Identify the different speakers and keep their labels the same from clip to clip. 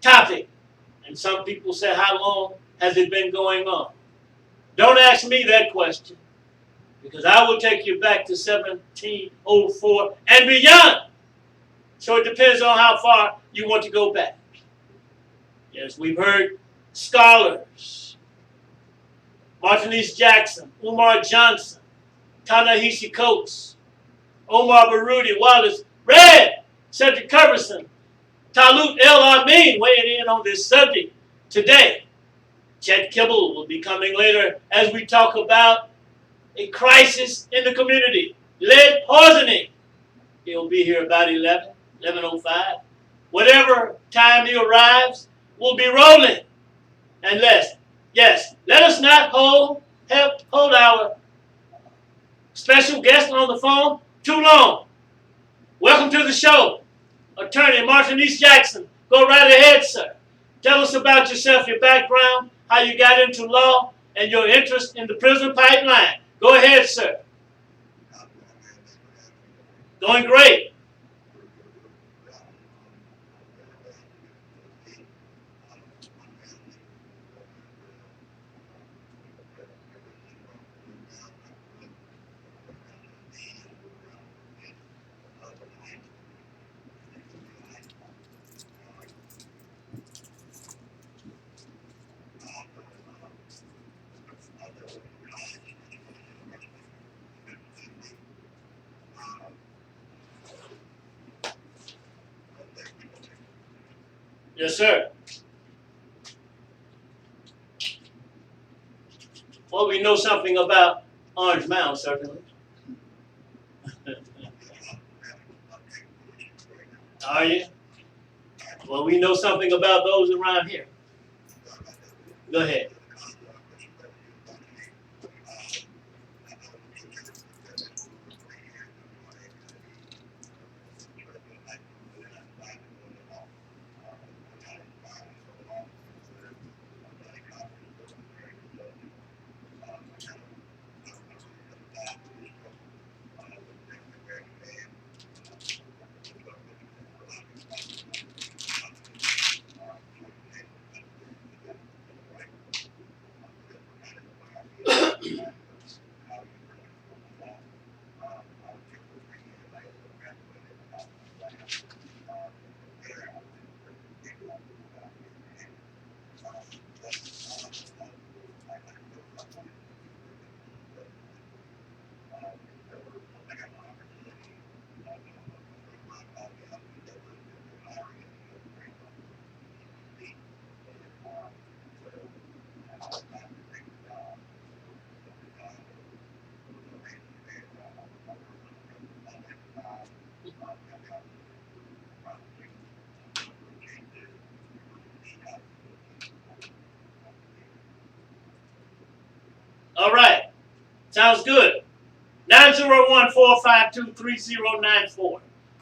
Speaker 1: topic. And some people say, how long has it been going on? Don't ask me that question, because I will take you back to 1704 and beyond. So it depends on how far you want to go back. Yes, we've heard scholars, Martinez Jackson, Umar Johnson, Ta-Nehisi Coates, Omar Baruti Wallace, Red, Cedric Coverson, Talut El-Amin weighing in on this subject today. Chet Kibble will be coming later as we talk about a crisis in the community, lead poisoning. He'll be here about 11:05. Whatever time he arrives, we'll be rolling. And let us not hold our special guest on the phone too long. Welcome to the show, Attorney Martinez Jackson. Go right ahead, sir. Tell us about yourself, your background, how you got into law, and your interest in the prison pipeline. Go ahead, sir. Going great. Yes, sir. Well, we know something about Orange Mound, certainly. Are you? Well, we know something about those around here. Go ahead. All right. Sounds good. 901-452-3094 or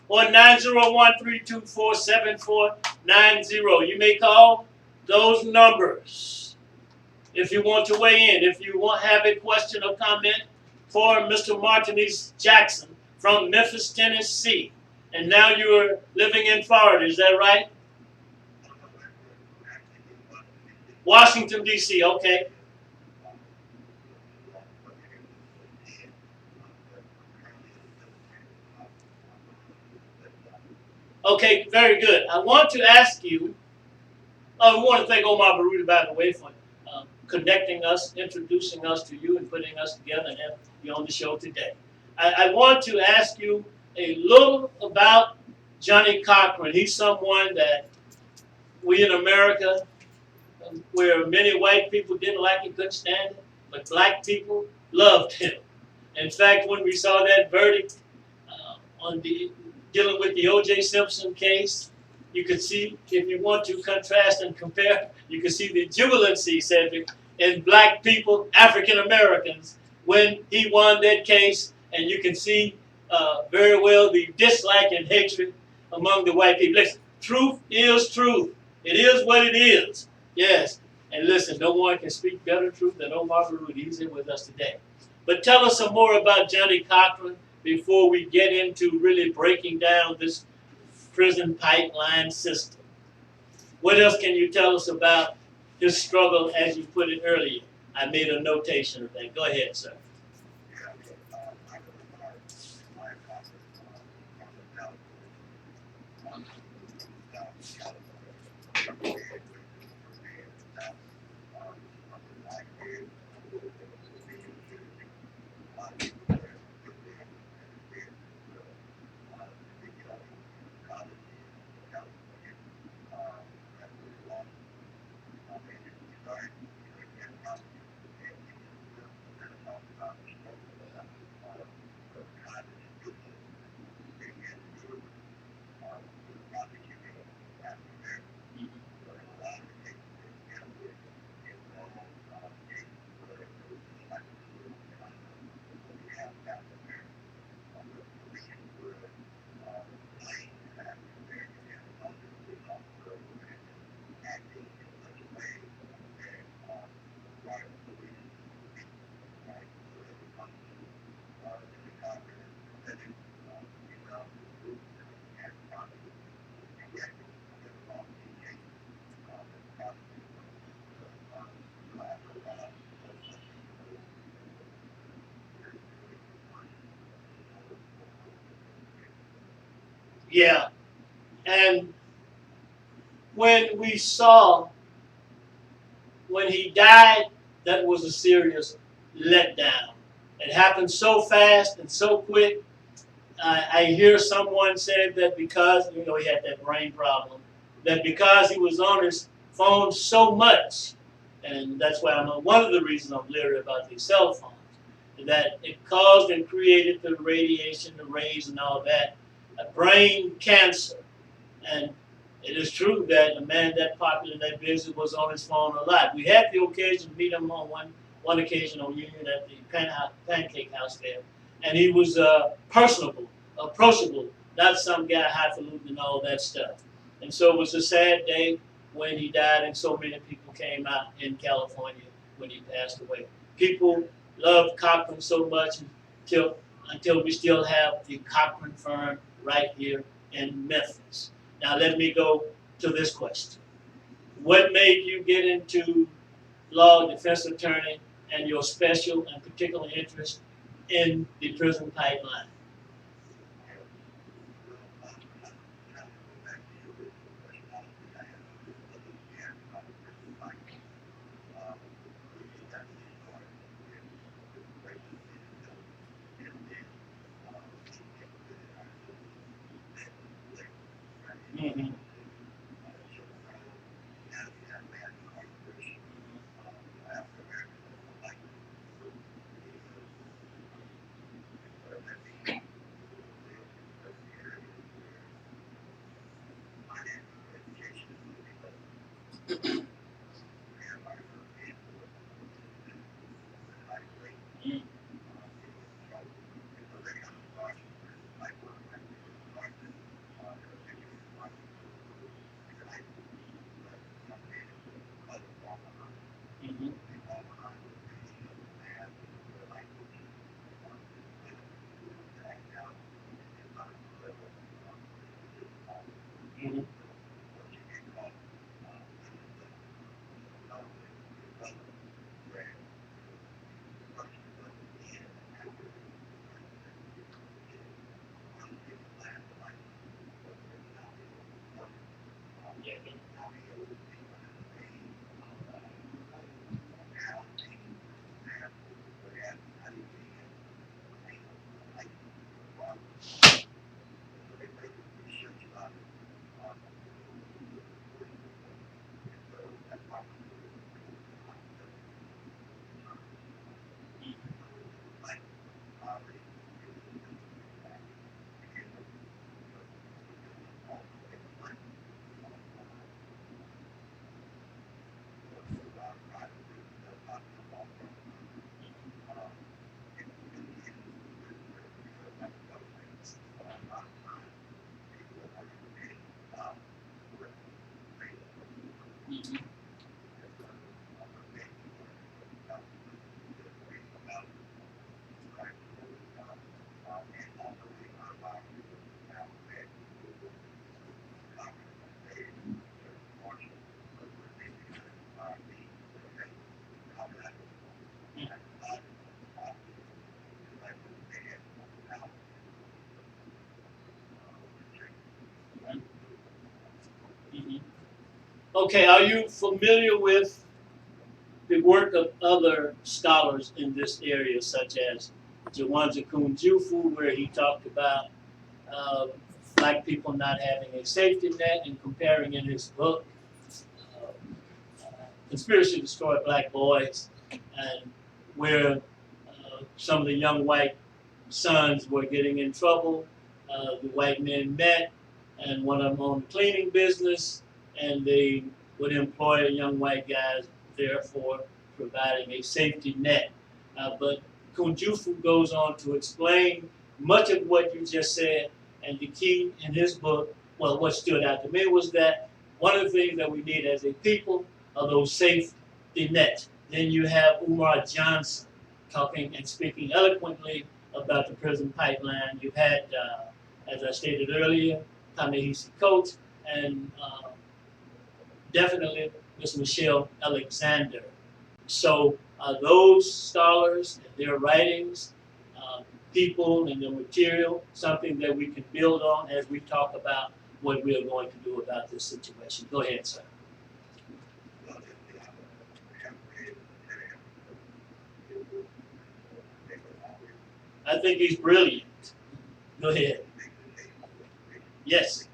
Speaker 1: 901-324-7490. You may call those numbers if you want to weigh in, if you have a question or comment for Mr. Martinez Jackson from Memphis, Tennessee. And now you're living in Florida, is that right? Washington, D.C., okay. Okay, very good. I want to ask you, we want to thank Omar Baruti, by the way, for connecting us, introducing us to you, and putting us together and having you on the show today. I want to ask you a little about Johnnie Cochran. He's someone that we in America, where many white people didn't like him, couldn't stand him, but black people loved him. In fact, when we saw that verdict dealing with the O.J. Simpson case, you could see, if you want to contrast and compare, you can see the jubilancy, Cedric, in black people, African Americans, when he won that case, and you can see very well the dislike and hatred among the white people. Listen, truth is truth. It is what it is. Yes. And listen, no one can speak better truth than Omar Baruti. He's here with us today. But tell us some more about Johnnie Cochran before we get into really breaking down this prison pipeline system. What else can you tell us about his struggle as you put it earlier? I made a notation of that. Go ahead, sir. Yeah, and when we saw when he died, that was a serious letdown. It happened so fast and so quick. I hear someone said that because he had that brain problem, that because he was on his phone so much, and that's why one of the reasons I'm leery about these cell phones, that it caused and created the radiation, the rays, and all that, a brain cancer. And it is true that a man that popular and that busy was on his phone a lot. We had the occasion to meet him on one occasion on Union at the Pancake House there, and he was personable, approachable, not some guy highfalutin and all that stuff. And so it was a sad day when he died, and so many people came out in California when he passed away. People loved Cochran so much until we still have the Cochran firm right here in Memphis. Now let me go to this question. What made you get into law, defense attorney, and your special and particular interest in the prison pipeline? Mm-hmm. Mm-hmm. Mm-hmm. Mm-hmm. Okay, are you familiar with the work of other scholars in this area, such as Jawanza Kunjufu, where he talked about uh, black people not having a safety net, and comparing in his book uh, Conspiracy to Destroy Black Boys, and where some of the young white sons were getting in trouble. The white men met, and one of them owned a cleaning business, and they would employ young white guys, therefore providing a safety net. But Kunjufu goes on to explain much of what you just said, and the key in his book, well, what stood out to me was that one of the things that we need as a people are those safety nets. Then you have Umar Johnson talking and speaking eloquently about the prison pipeline. You've had, as I stated earlier, Ta-Nehisi Coates, and definitely Ms. Michelle Alexander. So those scholars and their writings, people and their material, something that we can build on as we talk about what we are going to do about this situation. Go ahead, sir. I think he's brilliant. Go ahead. Yes.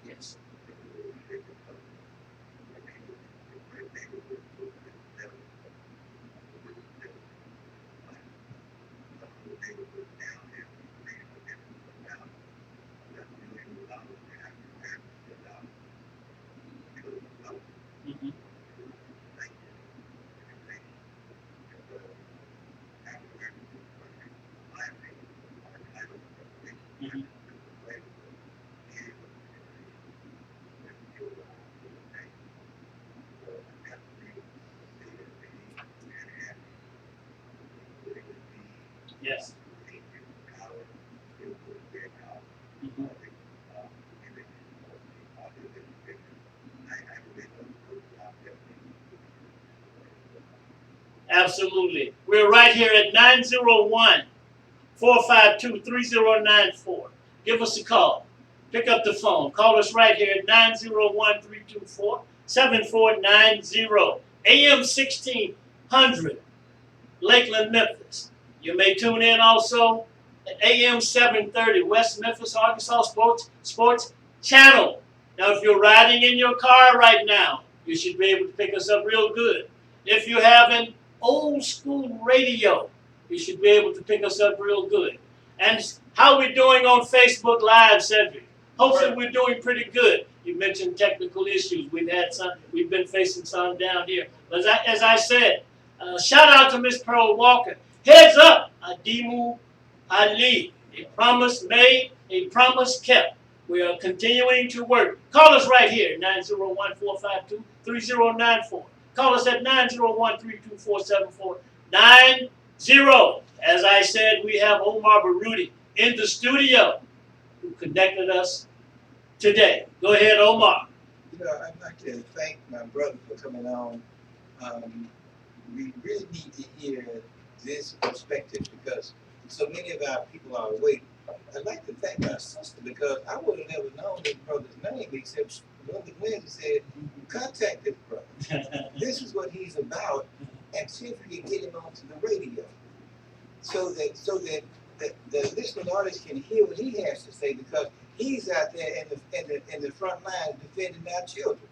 Speaker 1: Yes. Mm-hmm. Mm-hmm. Yes. Mm-hmm. Absolutely. We're right here at 901-452-3094. Give us a call. Pick up the phone. Call us right here at 901-324-7490. AM 1600, Lakeland, Memphis. You may tune in also at AM 730, West Memphis, Arkansas Sports Channel. Now, if you're riding in your car right now, you should be able to pick us up real good. If you have an old school radio, you should be able to pick us up real good. And how we're doing on Facebook Live, Cedric? Hopefully we're doing pretty good. You mentioned technical issues. We've been facing some down here. But as I said, shout out to Miss Pearl Walker. Heads up, Adimu Ali. A promise made, a promise kept. We are continuing to work. Call us right here, 901-452-3094. Call us at 901-324-7490. As I said, we have Omar Baruti in the studio who connected us today. Go ahead, Omar.
Speaker 2: I'd like to thank my brother for coming on. We really need to hear this perspective because so many of our people are awake. I'd like to thank my sister because I would have never known this brother's name except Brother Glenn said, contact this brother. This is what he's about, and see if we can get him onto the radio so that the listening audience can hear what he has to say because he's out there in the front line defending our children.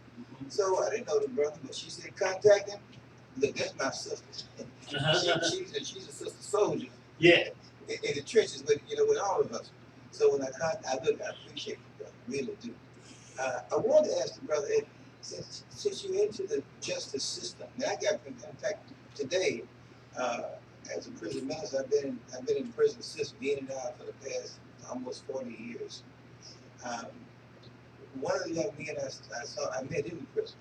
Speaker 2: So I didn't know the brother, but she said contact him. Look, that's my sister. She's a sister soldier.
Speaker 1: Yeah.
Speaker 2: In the trenches with all of us. So when I appreciate you, brother, really do. I wanted to ask the brother, since you're into the justice system, and I got in fact today, as a prison minister, I've been in prison system in and out for the past almost 40 years. one of the young men I met in prison,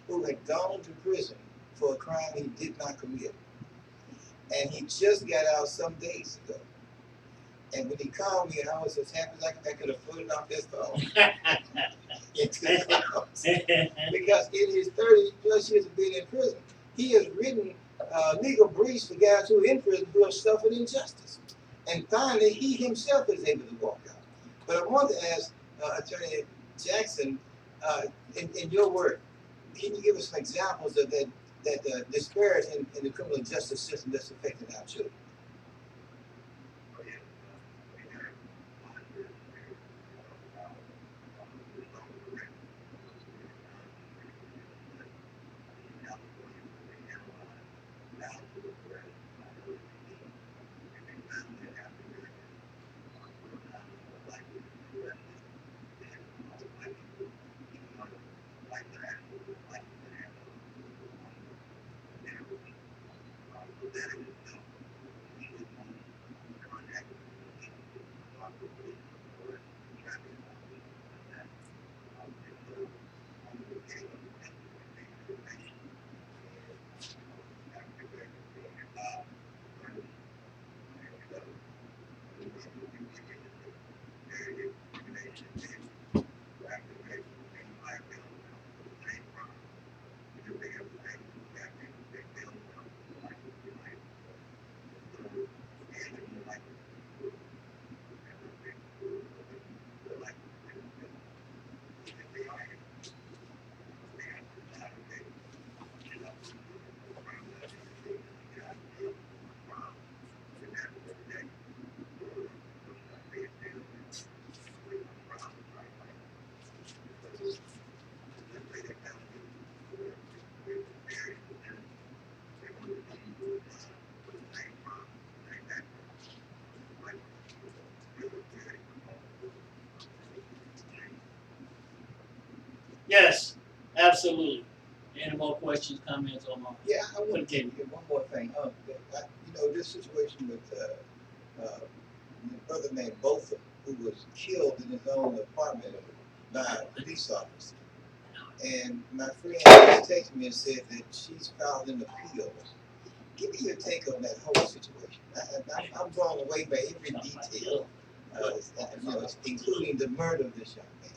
Speaker 2: who had gone to prison for a crime he did not commit. And he just got out some days ago. And when he called me, I was as happy as I could have floated off this phone. Because in his 30 plus years of being in prison, he has written legal briefs for guys who are in prison who have suffered injustice. And finally, he himself is able to walk out. But I want to ask Attorney Jackson, in your work, can you give us some examples of that disparity in the criminal justice system that's affecting our children?
Speaker 1: Yes, absolutely. Any more questions, comments on my?
Speaker 2: Yeah, I want to
Speaker 1: Continue.
Speaker 2: get one more thing. This situation with a brother named Botha, who was killed in his own apartment by a police officer. And my friend just texted me and said that she's filed an appeal. Give me your take on that whole situation. I'm blown away by every detail, including the murder of this young man.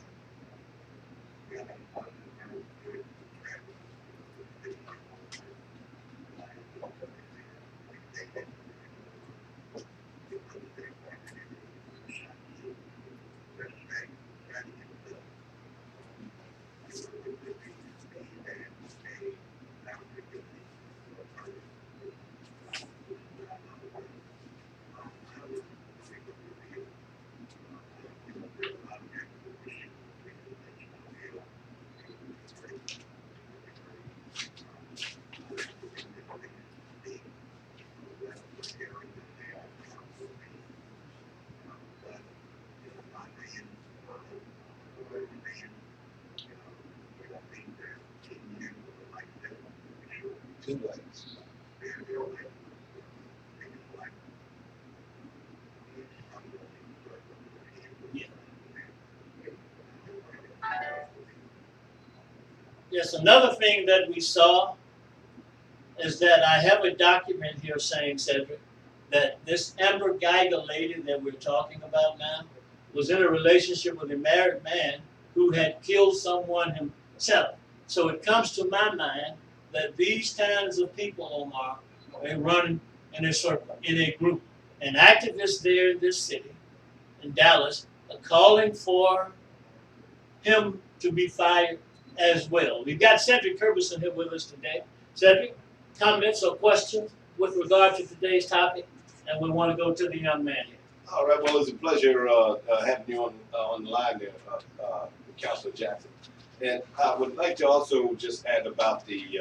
Speaker 2: Two lights.
Speaker 1: Yeah. Yes, another thing that we saw is that I have a document here saying, Cedric, that this Amber Geiger lady that we're talking about now was in a relationship with a married man who had killed someone himself. So it comes to my mind that these kinds of people, Omar, they run in a circle, in a group. And activists there in this city, in Dallas, are calling for him to be fired as well. We've got Cedric Curberson here with us today. Cedric, comments or questions with regard to today's topic? And we want to go to the young man here.
Speaker 3: All right. Well, it's a pleasure having you on the line there, Councilor Jackson. And I would like to also just add about the,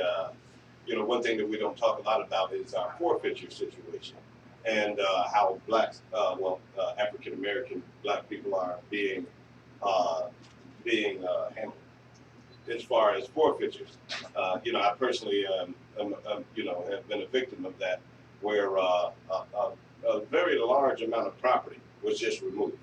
Speaker 3: one thing that we don't talk a lot about is our forfeiture situation and how blacks, African American black people are being handled as far as forfeitures. I personally, have been a victim of that, where a very large amount of property was just removed.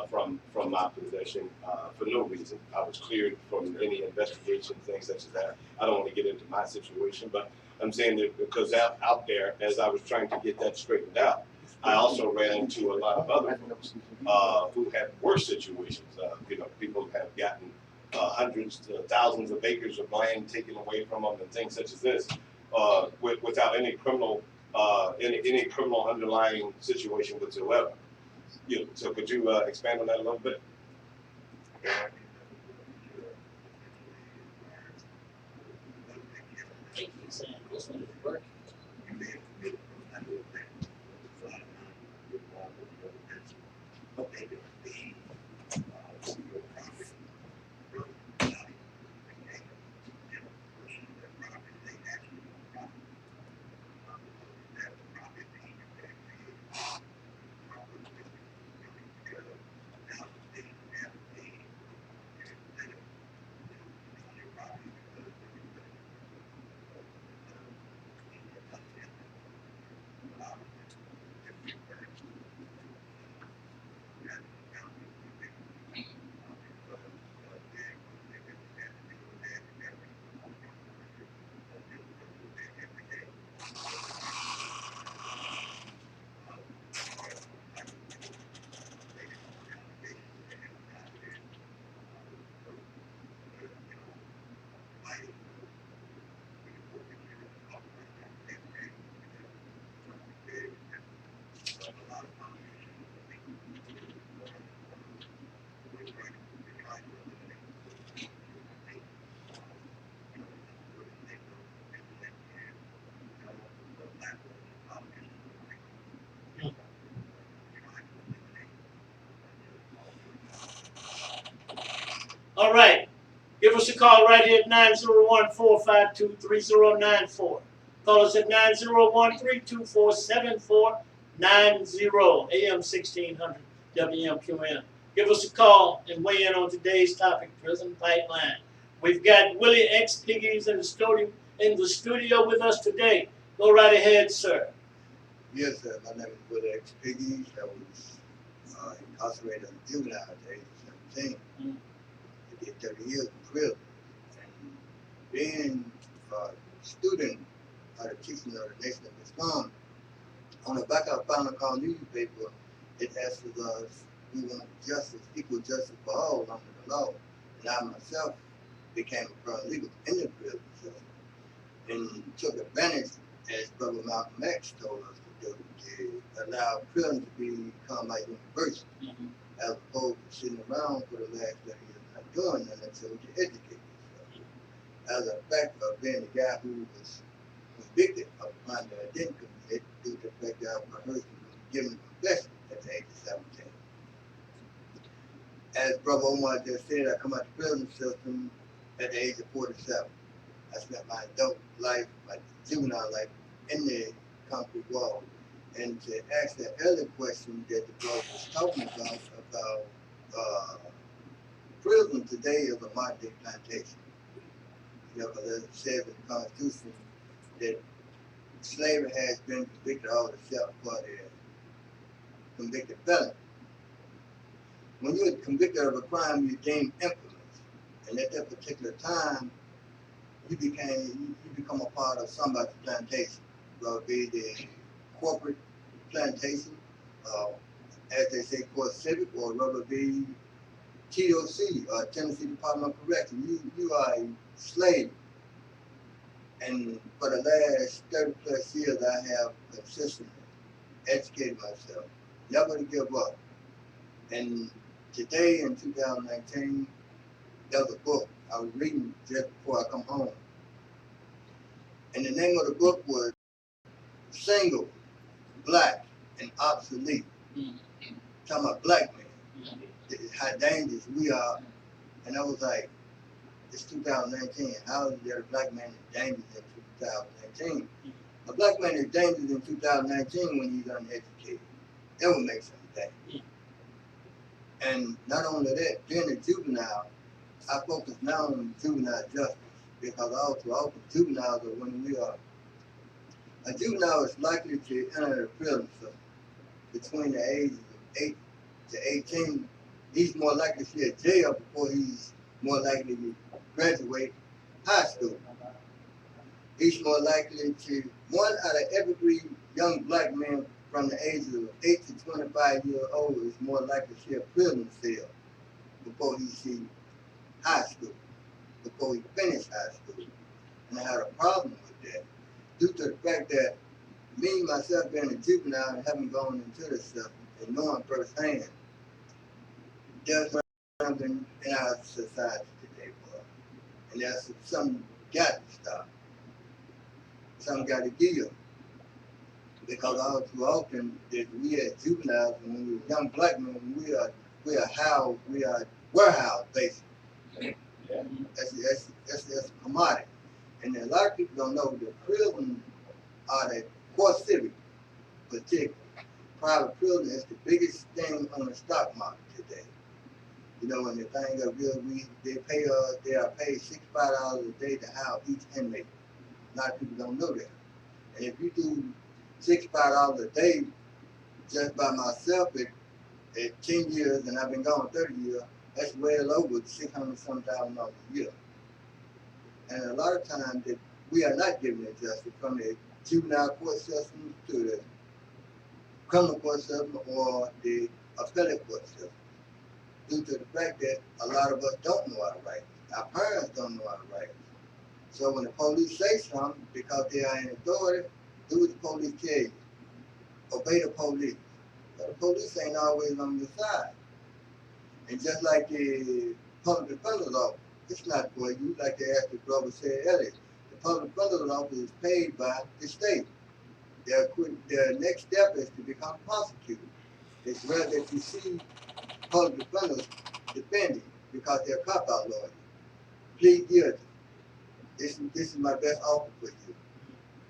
Speaker 3: from my possession for no reason. I was cleared from any investigation, things such as that. I don't want to get into my situation, but I'm saying that because out there, as I was trying to get that straightened out, I also ran into a lot of other folks who had worse situations. People have gotten hundreds to thousands of acres of land taken away from them and things such as this, without any criminal any criminal underlying situation whatsoever. So could you expand on that a little bit?
Speaker 1: Thank you, Sam. This one is working. All right. Give us a call right here at 901-452-3094. Call us at 901-324-7490, AM 1600 WMQM. Give us a call and weigh in on today's topic, prison pipeline. We've got Willie X. Piggies in the studio with us today. Go right ahead, sir.
Speaker 4: Yes, sir. My name is Willie X. Piggies. I was incarcerated as a juvenile at the age of 17.
Speaker 1: Mm.
Speaker 4: I did 30 years in prison. And being a student at the teaching of the Nation of Islam, on the back of a Final Call newspaper, it asks us, we want justice, equal justice for all under the law. And I myself became a paralegal in the prison system and took advantage, as Brother Malcolm X told us to do, to allow prison to become like university, as opposed to sitting around for the last 30 years not doing nothing until to educate yourself. As a fact of being the guy who was convicted of a crime that I didn't commit, due to the fact that I was rehearsing giving a confession at the age of 17. As Brother Omar just said, I come out the prison system at the age of 47. I spent my adult life, my juvenile life, in the concrete wall. And to ask that earlier question that the brother was talking about prison today is a modern day plantation. Because as it says in the Constitution, that slavery has been convicted all except for the convicted felon. When you're convicted of a crime, you gain influence. And at that particular time, you become a part of somebody's plantation, whether it be the corporate plantation, as they say, Court Civic, or whether it be TOC, Tennessee Department of Correction. You are a slave. And for the last 30 plus years, I have consistently educated myself, never to give up. And today in 2019, there was a book I was reading just before I come home. And the name of the book was Single, Black, and Obsolete. Talking about black men, how dangerous we are. And I was like, it's 2019. How is there a black man is dangerous in 2019? A black man is dangerous in 2019 when he's uneducated. That would make some sense. And not only that, being a juvenile, I focus now on juvenile justice, because also juveniles are when we are. A juvenile is likely to enter the prison system between the ages of 8 to 18, he's more likely to see a jail before he's more likely to graduate high school. He's more likely to, 1 out of every 3 young black men from the age of 8 to 25 years old is more likely to see a prison cell before he sees high school, before he finishes high school. And I had a problem with that due to the fact that me, myself, being a juvenile and having gone into this stuff and knowing firsthand, there's something in our society today, boy. And that's something got to stop. Something got to give. Because all too often that we as juveniles, when we were young black men, we are housed, we are warehoused basically.
Speaker 3: Yeah.
Speaker 4: That's a commodity. And a lot of people don't know that prison are the core civic particular. Private prison is the biggest thing on the stock market today. You know, when the thing of real, they are paid $65 a day to house each inmate. A lot of people don't know that. And if you do $65 a day just by myself at 10 years, and I've been gone 30 years, that's well over $600,000 a year. And a lot of times that we are not given it justice from the juvenile court system to the criminal court system or the appellate court system, due to the fact that a lot of us don't know our rights. Our parents don't know our rights. So when the police say something, because they are in authority, do what the police tell you. Obey the police. But the police ain't always on your side. And just like the public defender's office, it's not for you, like the asked the brother said earlier. The public defender's office is paid by the state. Their next step is to become prosecutor. It's rare that you see public defenders defending because they're cop-out lawyers. Plead guilty. This is my best offer for you.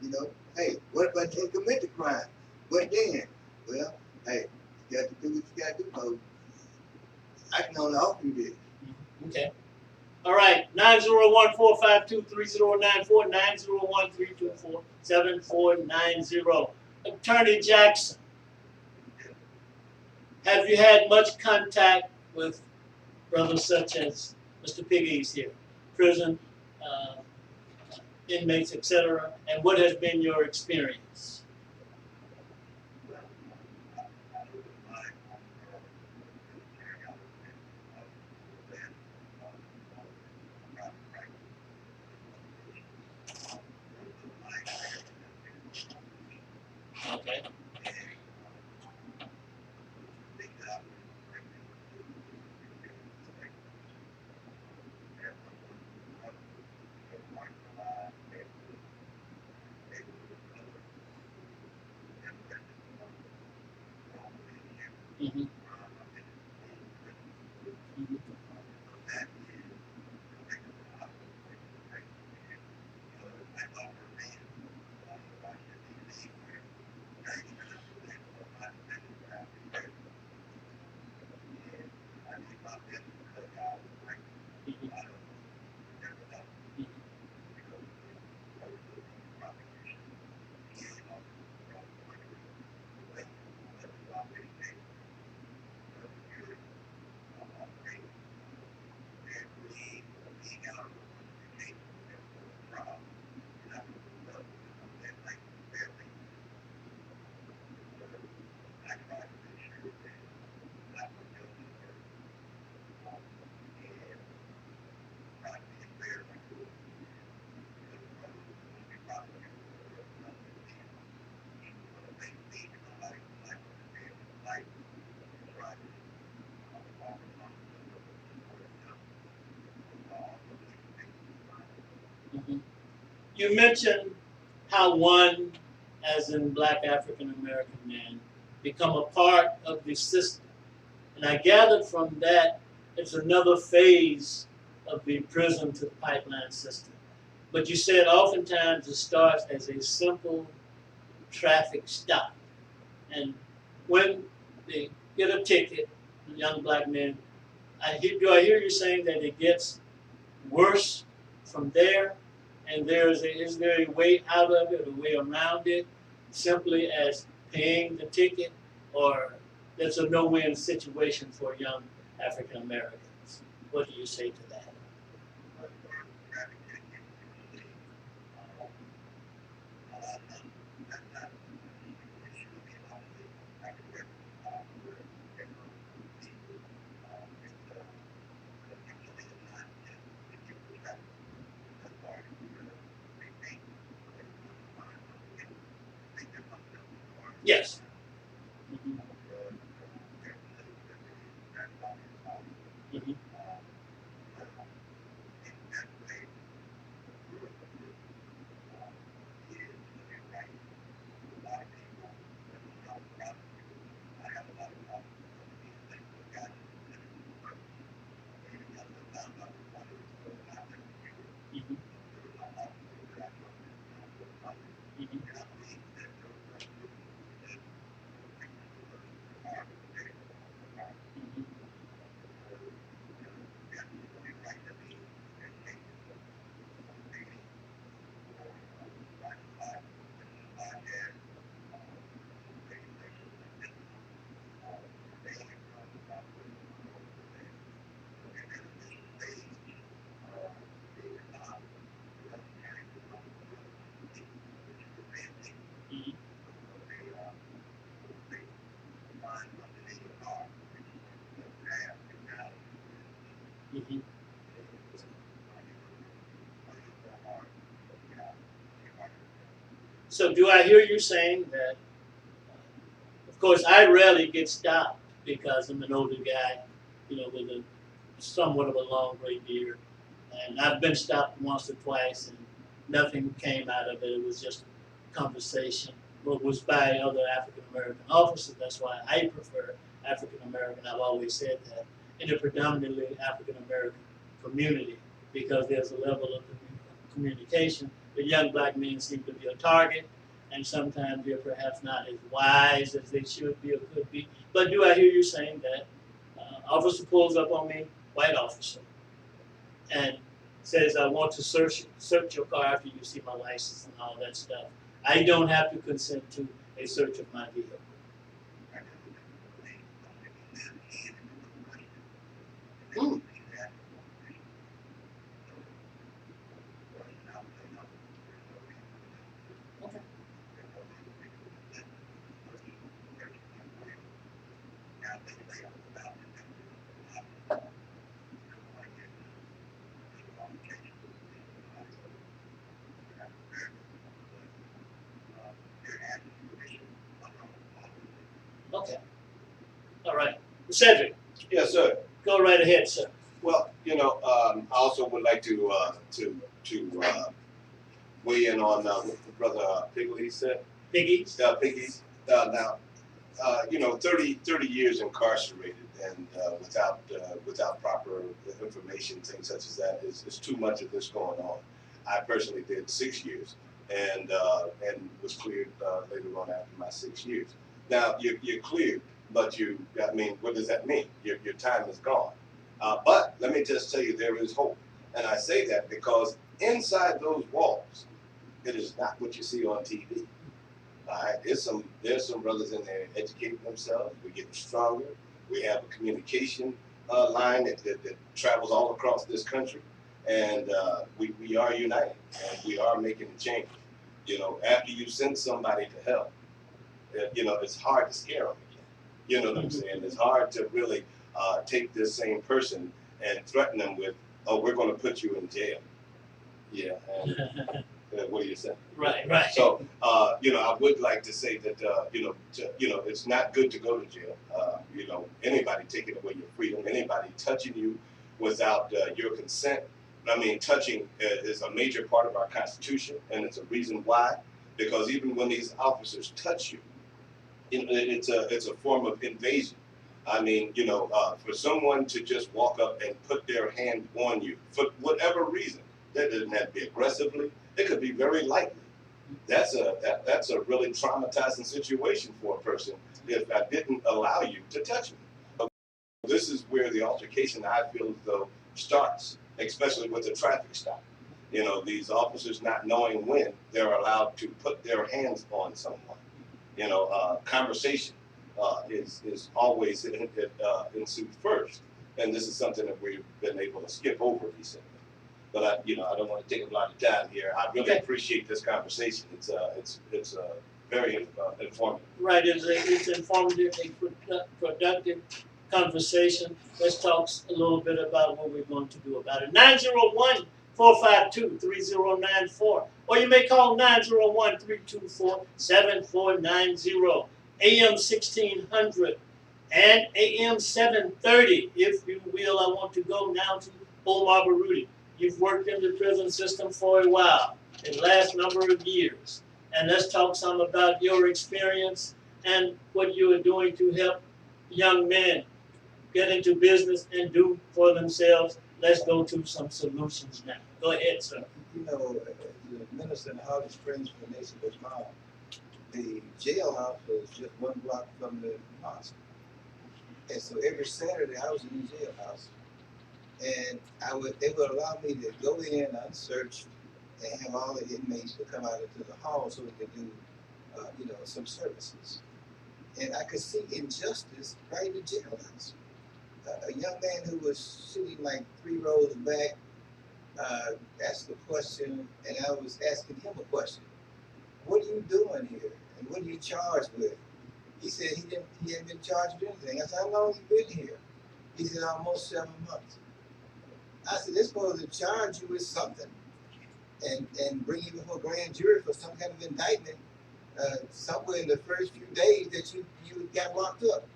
Speaker 4: You know, hey, what if I didn't commit the crime? What then? Well, hey, you got to do what you got to do, folks. I can only offer you this.
Speaker 1: Okay. All right. 901-452-3094, 901-324-7490. Attorney Jackson, have you had much contact with brothers such as Mr. Piggy's here, prison, inmates, etc., and what has been your experience? Okay. Mm-hmm. Mm-hmm. Mm-hmm. You mentioned how one, as in Black African American man, become a part of the system. And I gathered from that it's another phase of the prison to pipeline system. But you said oftentimes it starts as a simple traffic stop. And when they get a ticket, the young black men, do I hear you saying that it gets worse from there? And is there a way out of it, a way around it, simply as paying the ticket? Or that's a no-win situation for young African Americans. What do you say to that? Yes. Mhm. Mhm. Mhm. Mhm. Mhm. Mhm. Mhm. So do I hear you saying that, of course, I rarely get stopped because I'm an older guy, with a somewhat of a long gray beard. And I've been stopped once or twice and nothing came out of it. It was just conversation. What was by other African American officers. That's why I prefer African American. I've always said that in a predominantly African American community because there's a level of communication. The young black men seem to be a target, and sometimes they're perhaps not as wise as they should be or could be. But do I hear you saying that officer pulls up on me, white officer, and says, I want to search your car after you see my license and all that stuff. I don't have to consent to a search of my vehicle. Mm. Okay. Okay. All right. Cedric,
Speaker 3: Yes, sir.
Speaker 1: go right ahead, sir.
Speaker 3: Well, I also would like to weigh in on what the brother Pigley said.
Speaker 1: Piggies?
Speaker 3: Piggies. Now, 30 years incarcerated and without proper information, things such as that is too much of this going on. I personally did 6 years and was cleared later on after my 6 years. Now you're cleared, but what does that mean? Your time is gone. But let me just tell you, there is hope, and I say that because inside those walls, it is not what you see on TV. All right, there's some brothers in there educating themselves. We're getting stronger. We have a communication line that travels all across this country, and we are united and we are making a change. After you send somebody to hell, it's hard to scare them again. You know what I'm saying? It's hard to really take this same person and threaten them with, "Oh, we're going to put you in jail." Yeah, and what do you say?
Speaker 1: Right.
Speaker 3: So, I would like to say that, it's not good to go to jail. Anybody taking away your freedom, anybody touching you without your consent. I mean, touching is a major part of our Constitution, and it's a reason why. Because even when these officers touch you, it's a form of invasion. I mean, for someone to just walk up and put their hand on you for whatever reason, that doesn't have to be aggressively. It could be very lightly. That's a really traumatizing situation for a person if I didn't allow you to touch me. This is where the altercation, I feel as though, starts, especially with the traffic stop. These officers not knowing when they're allowed to put their hands on someone. Conversation is always ensued first, and this is something that we've been able to skip over recently. But I don't want to take a lot of time here. I really appreciate this conversation. It's very informative.
Speaker 1: Right, it's informative, a productive conversation. Let's talk a little bit about what we're going to do about it. 901-452-3094, or you may call 901-324-7490, AM 1600 and AM 730, if you will. I want to go now to Omar Baruti. You've worked in the prison system for a while, the last number of years. And let's talk some about your experience and what you are doing to help young men get into business and do for themselves. Let's go to some solutions now. Go ahead, sir.
Speaker 2: You know, the minister in Holly Springs for the Nation of Islam, the jailhouse was just 1 block from the mosque. And so every Saturday I was in the jailhouse. And they would allow me to go in unsearched and have all the inmates to come out into the hall so we could do, some services. And I could see injustice right in the jailhouse. A young man who was sitting like 3 rows back asked a question, and I was asking him a question. What are you doing here? And what are you charged with? He said he hadn't been charged with anything. I said, how long have you been here? He said, almost 7 months. I said, they're supposed to charge you with something and bring you before a grand jury for some kind of indictment somewhere in the first few days that you got locked up.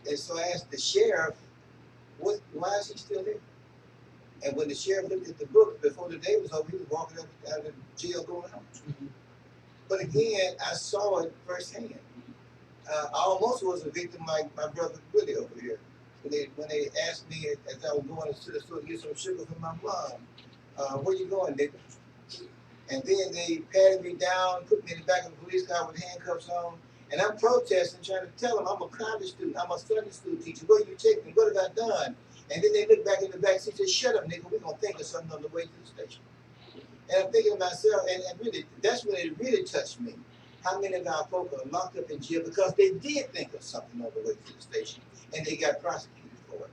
Speaker 2: And so I asked the sheriff, why is he still here? And when the sheriff looked at the book before the day was over, he was walking up out of the jail going home. Mm-hmm. But again, I saw it firsthand. I almost was a victim like my brother Willie over here. When they asked me as I was going to the store to get some sugar for my mom, where you going, nigga? And then they patted me down, put me in the back of the police car with handcuffs on, and I'm protesting, trying to tell them I'm a college student, I'm a Sunday school teacher, where you take me, what have I done? And then they look back in the back seat and say, shut up, nigga, we're going to think of something on the way to the station. And I'm thinking to myself, and really, that's when it really touched me. How many of our folk are locked up in jail because they did think of something on the way to the station, and they got prosecuted for it.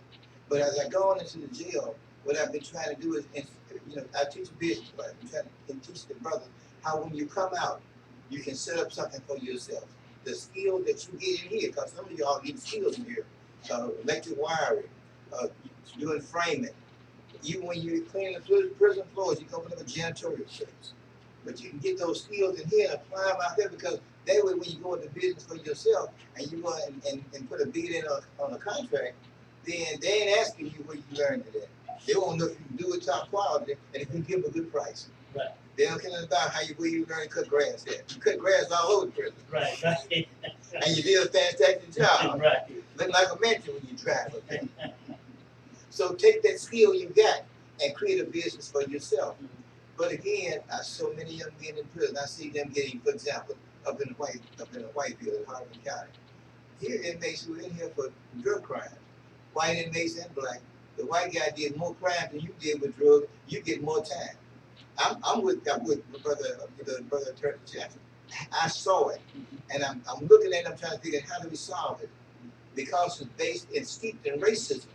Speaker 2: But as I go on into the jail, what I've been trying to do is, I teach business, but I'm trying to teach the brothers how when you come out, you can set up something for yourself. The skills that you get in here, because some of y'all get skills in here, electric wiring, doing framing. Even when you clean the prison floors, you can open up a janitorial service. But you can get those skills in here and apply them out there, because that way when you go into business for yourself and you go and put a bid in on a contract, then they ain't asking you where you learned it at. They won't know if you can do it top quality and if you give them a good price.
Speaker 1: Right.
Speaker 2: They don't care about where you learn to cut grass at. You cut grass all over the prison.
Speaker 1: Right.
Speaker 2: And you did a fantastic job.
Speaker 1: Right.
Speaker 2: Look like a mentor when you drive up there. So take that skill you got and create a business for yourself. But again, I so many young men in prison. I see them getting, for example, up in the Whitefield in Harlan County. Here inmates who are in here for drug crimes, white inmates and black. The white guy did more crimes than you did with drugs. You get more time. I'm with my brother Attorney Jackson. I saw it, and I'm looking at it. I'm trying to figure out how do we solve it, because it's based and steeped in racism.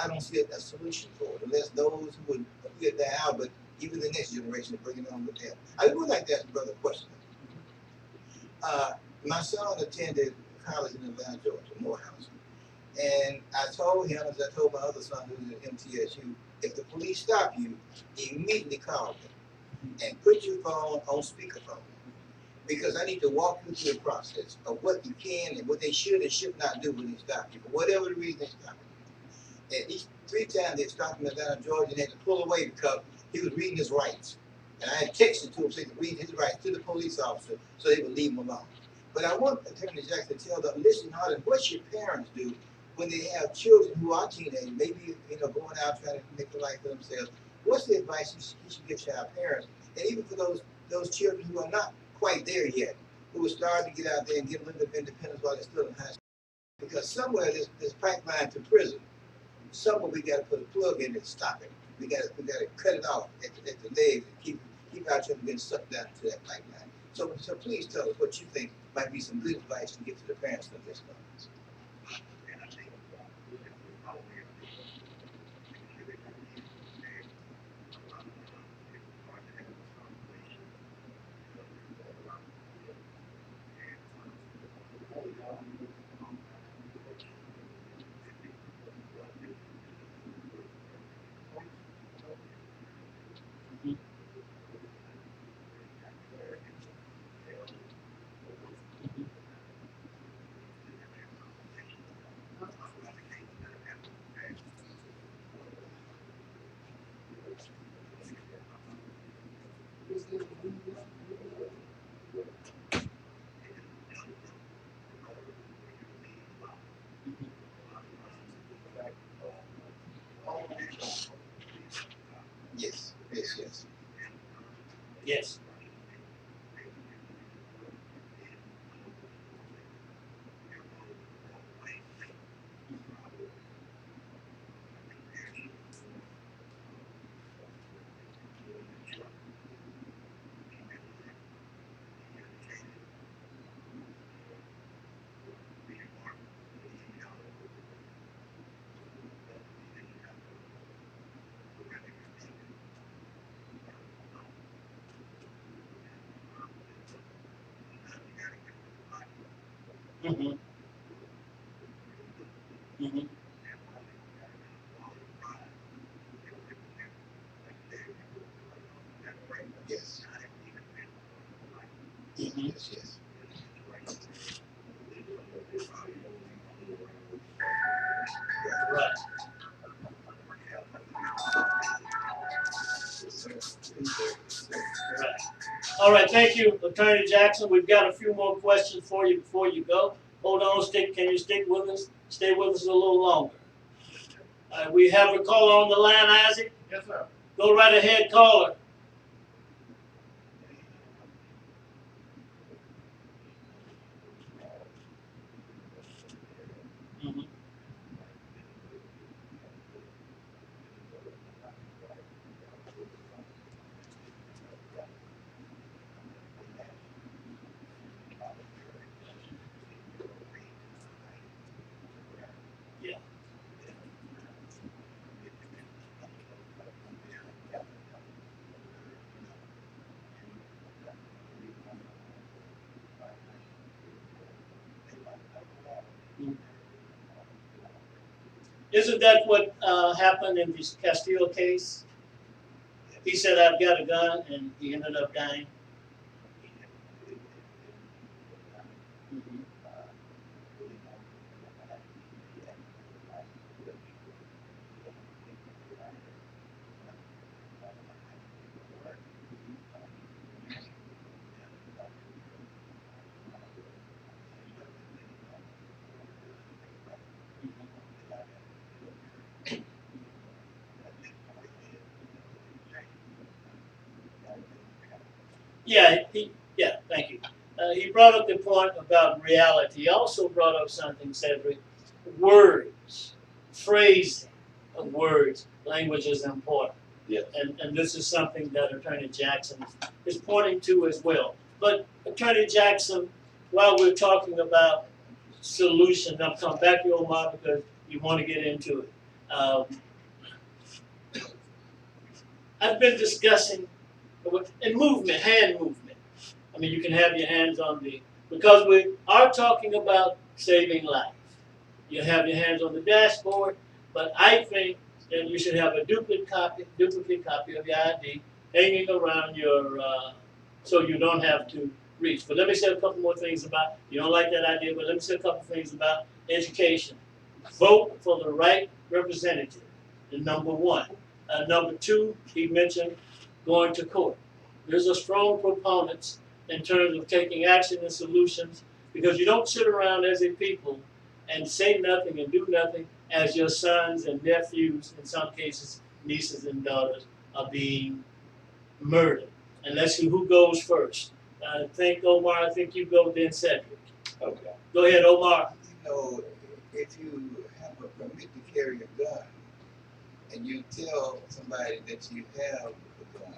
Speaker 2: I don't see a solution for it unless those who would get that out, but even the next generation bring it on with them. I would like to ask brother a question. My son attended college in Atlanta, Georgia, Morehouse. And I told him, as I told my other son who was at MTSU, if the police stop you, immediately call me and put your phone on speakerphone. Because I need to walk you through the process of what you can and what they should and should not do when they stop you, for whatever the reason they stop you. And each 3 times they stopped him in Atlanta, Georgia, and they had to pull away because he was reading his rights. And I had texted to him saying to read his rights to the police officer so they would leave him alone. But I want Attorney Jackson to tell them, listen, Harlan, what should parents do when they have children who are teenagers, maybe going out trying to make a life for themselves? What's the advice you should give to our parents, and even for those children who are not quite there yet, who are starting to get out there and get a little bit of independence while they're still in high school? Because somewhere this pipeline to prison, somewhere we got to put a plug in and stop it. We got to cut it off at the legs and keep our children getting sucked down to that pipeline. So please tell us what you think might be some good advice to give to the parents of this class. Yes, yes, yes.
Speaker 1: Yes. Mm-hmm. Mm-hmm.
Speaker 2: Yes.
Speaker 1: Mm-hmm.
Speaker 2: Yes, yes.
Speaker 1: Right. Right. All right. Thank you, Attorney Jackson. We've got a few more questions for you before you go. Hold on. Can you stick with us? Stay with us a little longer. We have a caller on the line, Isaac.
Speaker 5: Yes, sir.
Speaker 1: Go right ahead, caller. Mm-hmm. Yeah. Mhm. Isn't that what happened in this Castillo case? He said, "I've got a gun," and he ended up dying. Mhm. Yeah, thank you. He brought up the point about reality. He also brought up something, Cedric, words, phrasing of words. Language is important.
Speaker 3: Yes.
Speaker 1: And this is something that Attorney Jackson is pointing to as well. But Attorney Jackson, while we're talking about solution, I'll come back to you, Omar, because you want to get into it. Um, I've been discussing and movement, hand movement. I mean, you can have your hands on because we are talking about saving life. You have your hands on the dashboard, but I think that you should have a duplicate copy of your ID hanging around your, so you don't have to reach. But let me say a couple more things about, you don't like that idea, but let me say a couple things about education. Vote for the right representative, the number one. Number two, he mentioned going to court. There's a strong proponents in terms of taking action and solutions because you don't sit around as a people and say nothing and do nothing as your sons and nephews, in some cases nieces and daughters, are being murdered. And let's see who goes first. I think Omar, I think you go, then Cedric.
Speaker 3: Okay.
Speaker 1: Go ahead, Omar.
Speaker 2: You know, if you have a permit to carry a gun and you tell somebody that you have a gun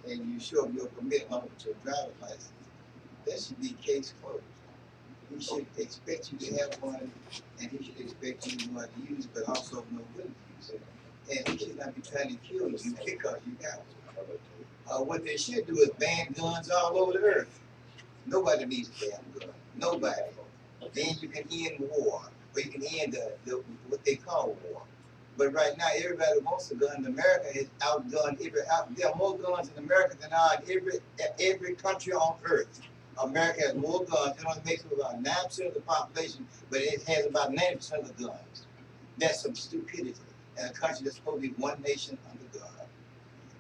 Speaker 2: and you show them your permit along with your driver's license, that should be case closed. He should expect you to have one, and he should expect you to know how to use it, but also know when to use it. And he should not be trying to kill you because you got one. What they should do is ban guns all over the earth. Nobody needs a damn gun. Nobody. Then you can end war, or you can end what they call war. But right now, everybody wants a gun. America has outgunned there are more guns in America than are in every country on earth. America has more guns. It only makes up about 9% of the population, but it has about 90% of the guns. That's some stupidity in a country that's supposed to be one nation under God.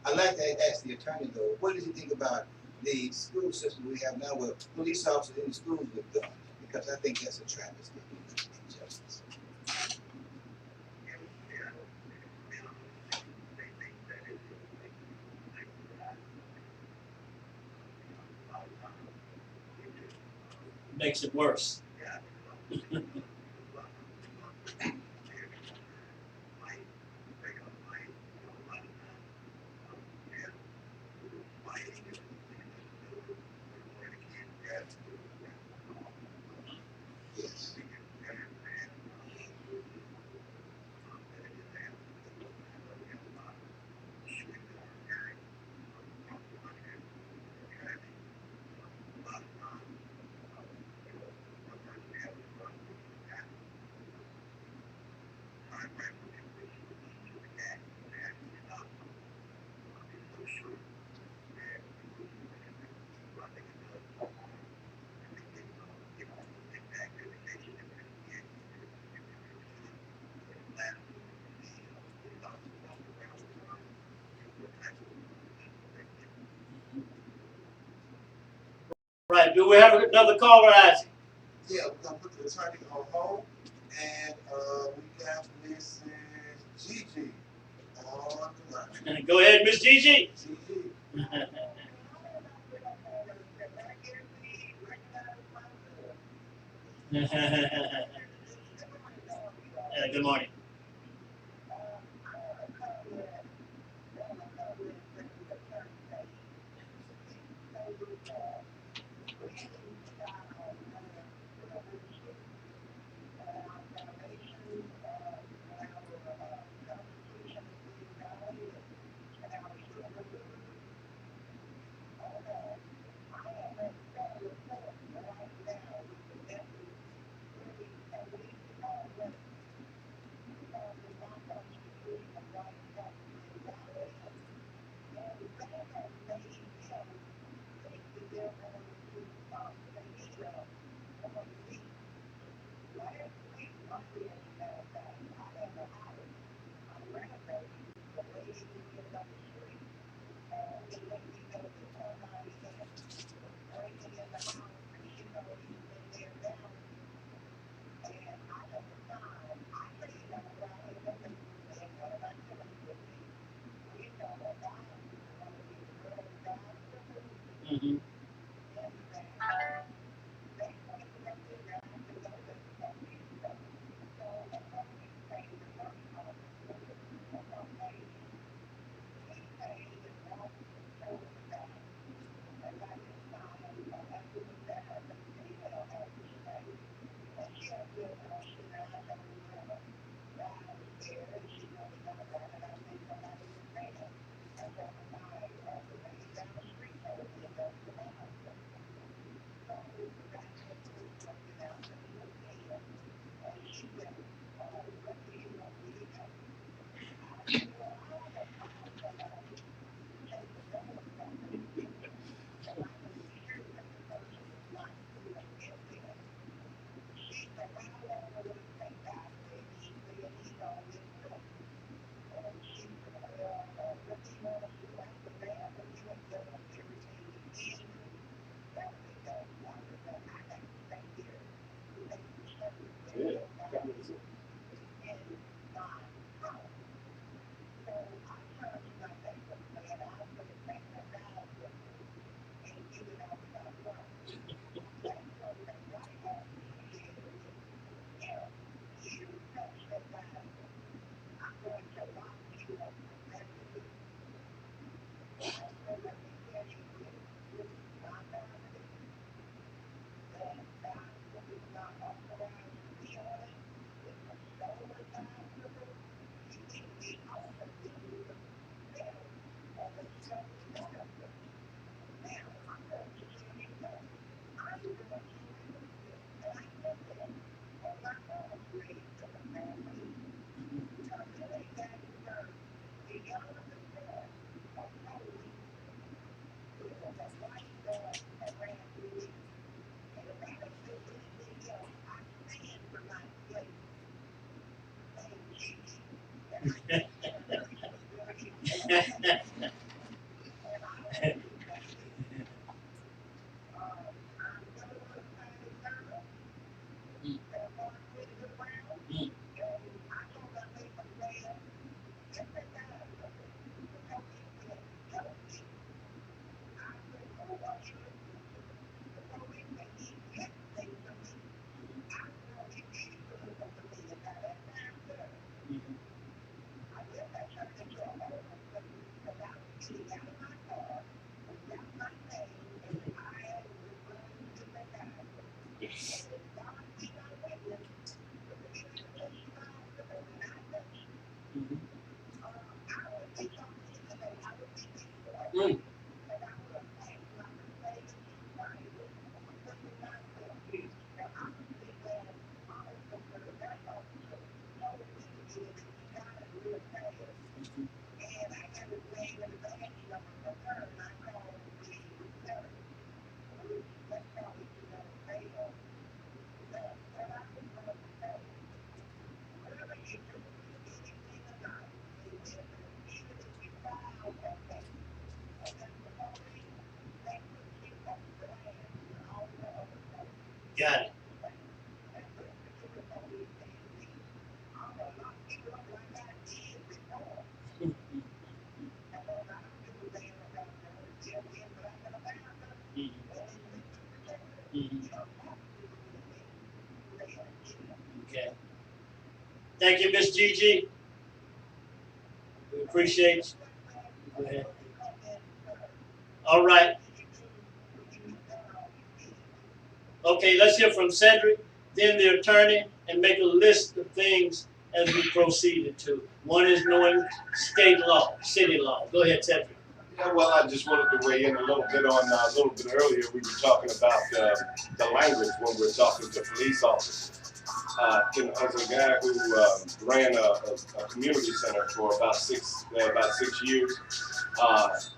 Speaker 2: I'd like to ask the attorney, though, what does he think about the school system we have now with police officers in the schools with guns? Because I think that's a travesty and injustice.
Speaker 1: Makes it worse.
Speaker 2: Yes.
Speaker 1: Right. Do we have another caller, Isaac?
Speaker 5: Yeah, we're gonna put the attorney on hold, and we got Mrs. Gigi on the line.
Speaker 1: Go ahead, Miss Gigi.
Speaker 5: Gigi.
Speaker 1: Good morning. Mm-hmm. Mm. Got it. Mhm. Mhm. Okay. Thank you, Miss Gigi. We appreciate you. Go ahead. All right. Okay, let's hear from Cedric, then the attorney, and make a list of things as we proceeded to. One is knowing state law, city law. Go ahead, Cedric.
Speaker 3: Yeah, well, I just wanted to weigh in a little bit on a little bit earlier. We were talking about the language when we're talking to police officers. As a guy who ran a community center for about six years,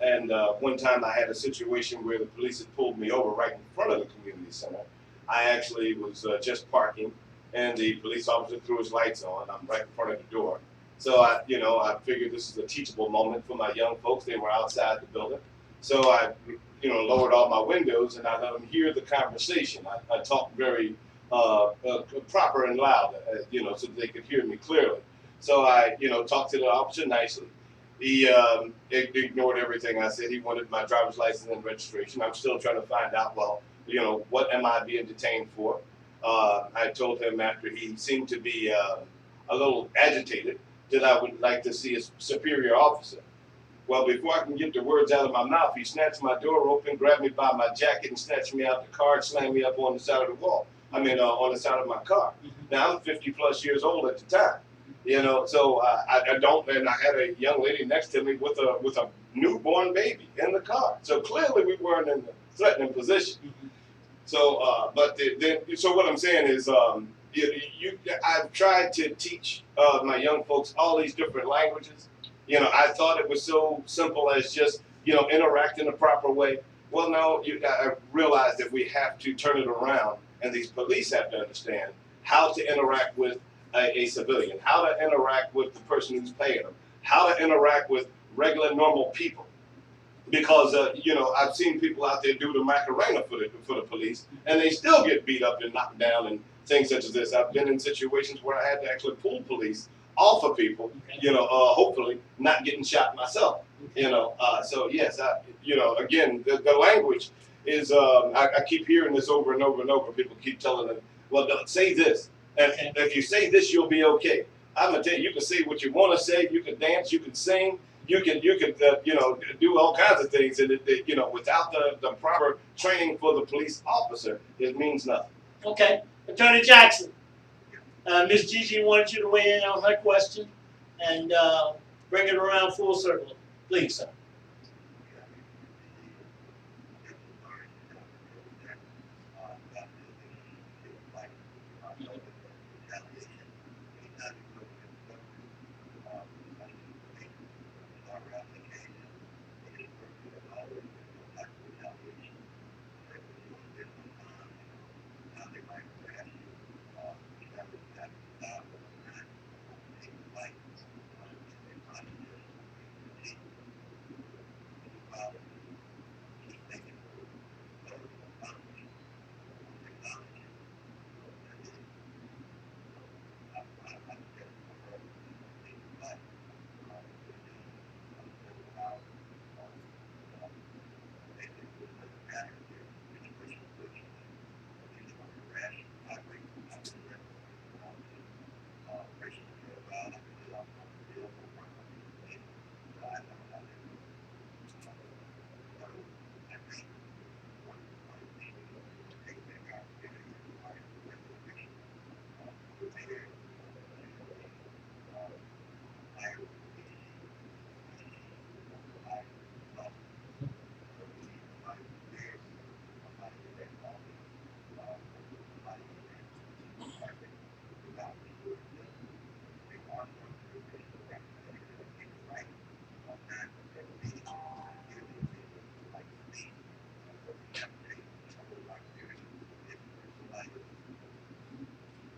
Speaker 3: and one time I had a situation where the police had pulled me over right in front of the community center. I actually was just parking, and the police officer threw his lights on. I'm right in front of the door. So I figured this is a teachable moment for my young folks. They were outside the building. So I, lowered all my windows and I let them hear the conversation. I talked very proper and loud, so that they could hear me clearly. So I, talked to the officer nicely. He ignored everything I said. He wanted my driver's license and registration. I'm still trying to find out, well, what am I being detained for? I told him after he seemed to be a little agitated that I would like to see a superior officer. Well, before I can get the words out of my mouth, he snatched my door open, grabbed me by my jacket, and snatched me out the car and slammed me up on the side of the wall. On the side of my car. Now, I'm 50 plus years old at the time, so I don't, and I had a young lady next to me with a newborn baby in the car. So clearly we weren't in a threatening position. So, so what I'm saying is, I've tried to teach my young folks all these different languages. I thought it was so simple as just, interact in the proper way. Well, no, I realized that we have to turn it around, and these police have to understand how to interact with a civilian, how to interact with the person who's paying them, how to interact with regular, normal people. Because I've seen people out there do the Macarena for the police, and they still get beat up and knocked down and things such as this. I've been in situations where I had to actually pull police off of people, hopefully not getting shot myself. So yes, again, the language is. I keep hearing this over and over and over. People keep telling them, well, don't say this, and if you say this, you'll be okay. I'm gonna tell you, you can say what you want to say. You can dance. You can sing. You can do all kinds of things, and without the proper training for the police officer, it means nothing.
Speaker 1: Okay, Attorney Jackson. Ms. Gigi wanted you to weigh in on her question and bring it around full circle, please, sir.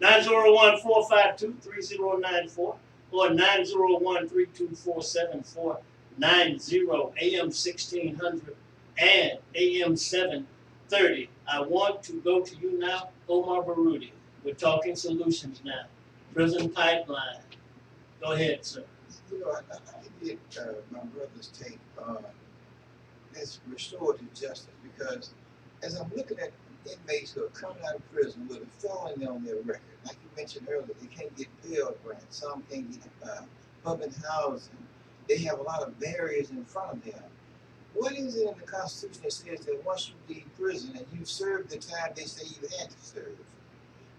Speaker 1: 901-452-3094 or 901-324-7490, AM 1600 and AM 730. I want to go to you now, Omar Baruti. We're talking solutions now. Prison pipeline. Go ahead, sir.
Speaker 2: You know, I get my brother's take on this restorative justice because as I'm looking at inmates who are coming out of prison with a felony on their record, like you mentioned earlier, they can't get Pell Grants, some can't get public housing, they have a lot of barriers in front of them. What is it in the Constitution that says that once you leave prison and you've served the time they say you had to serve,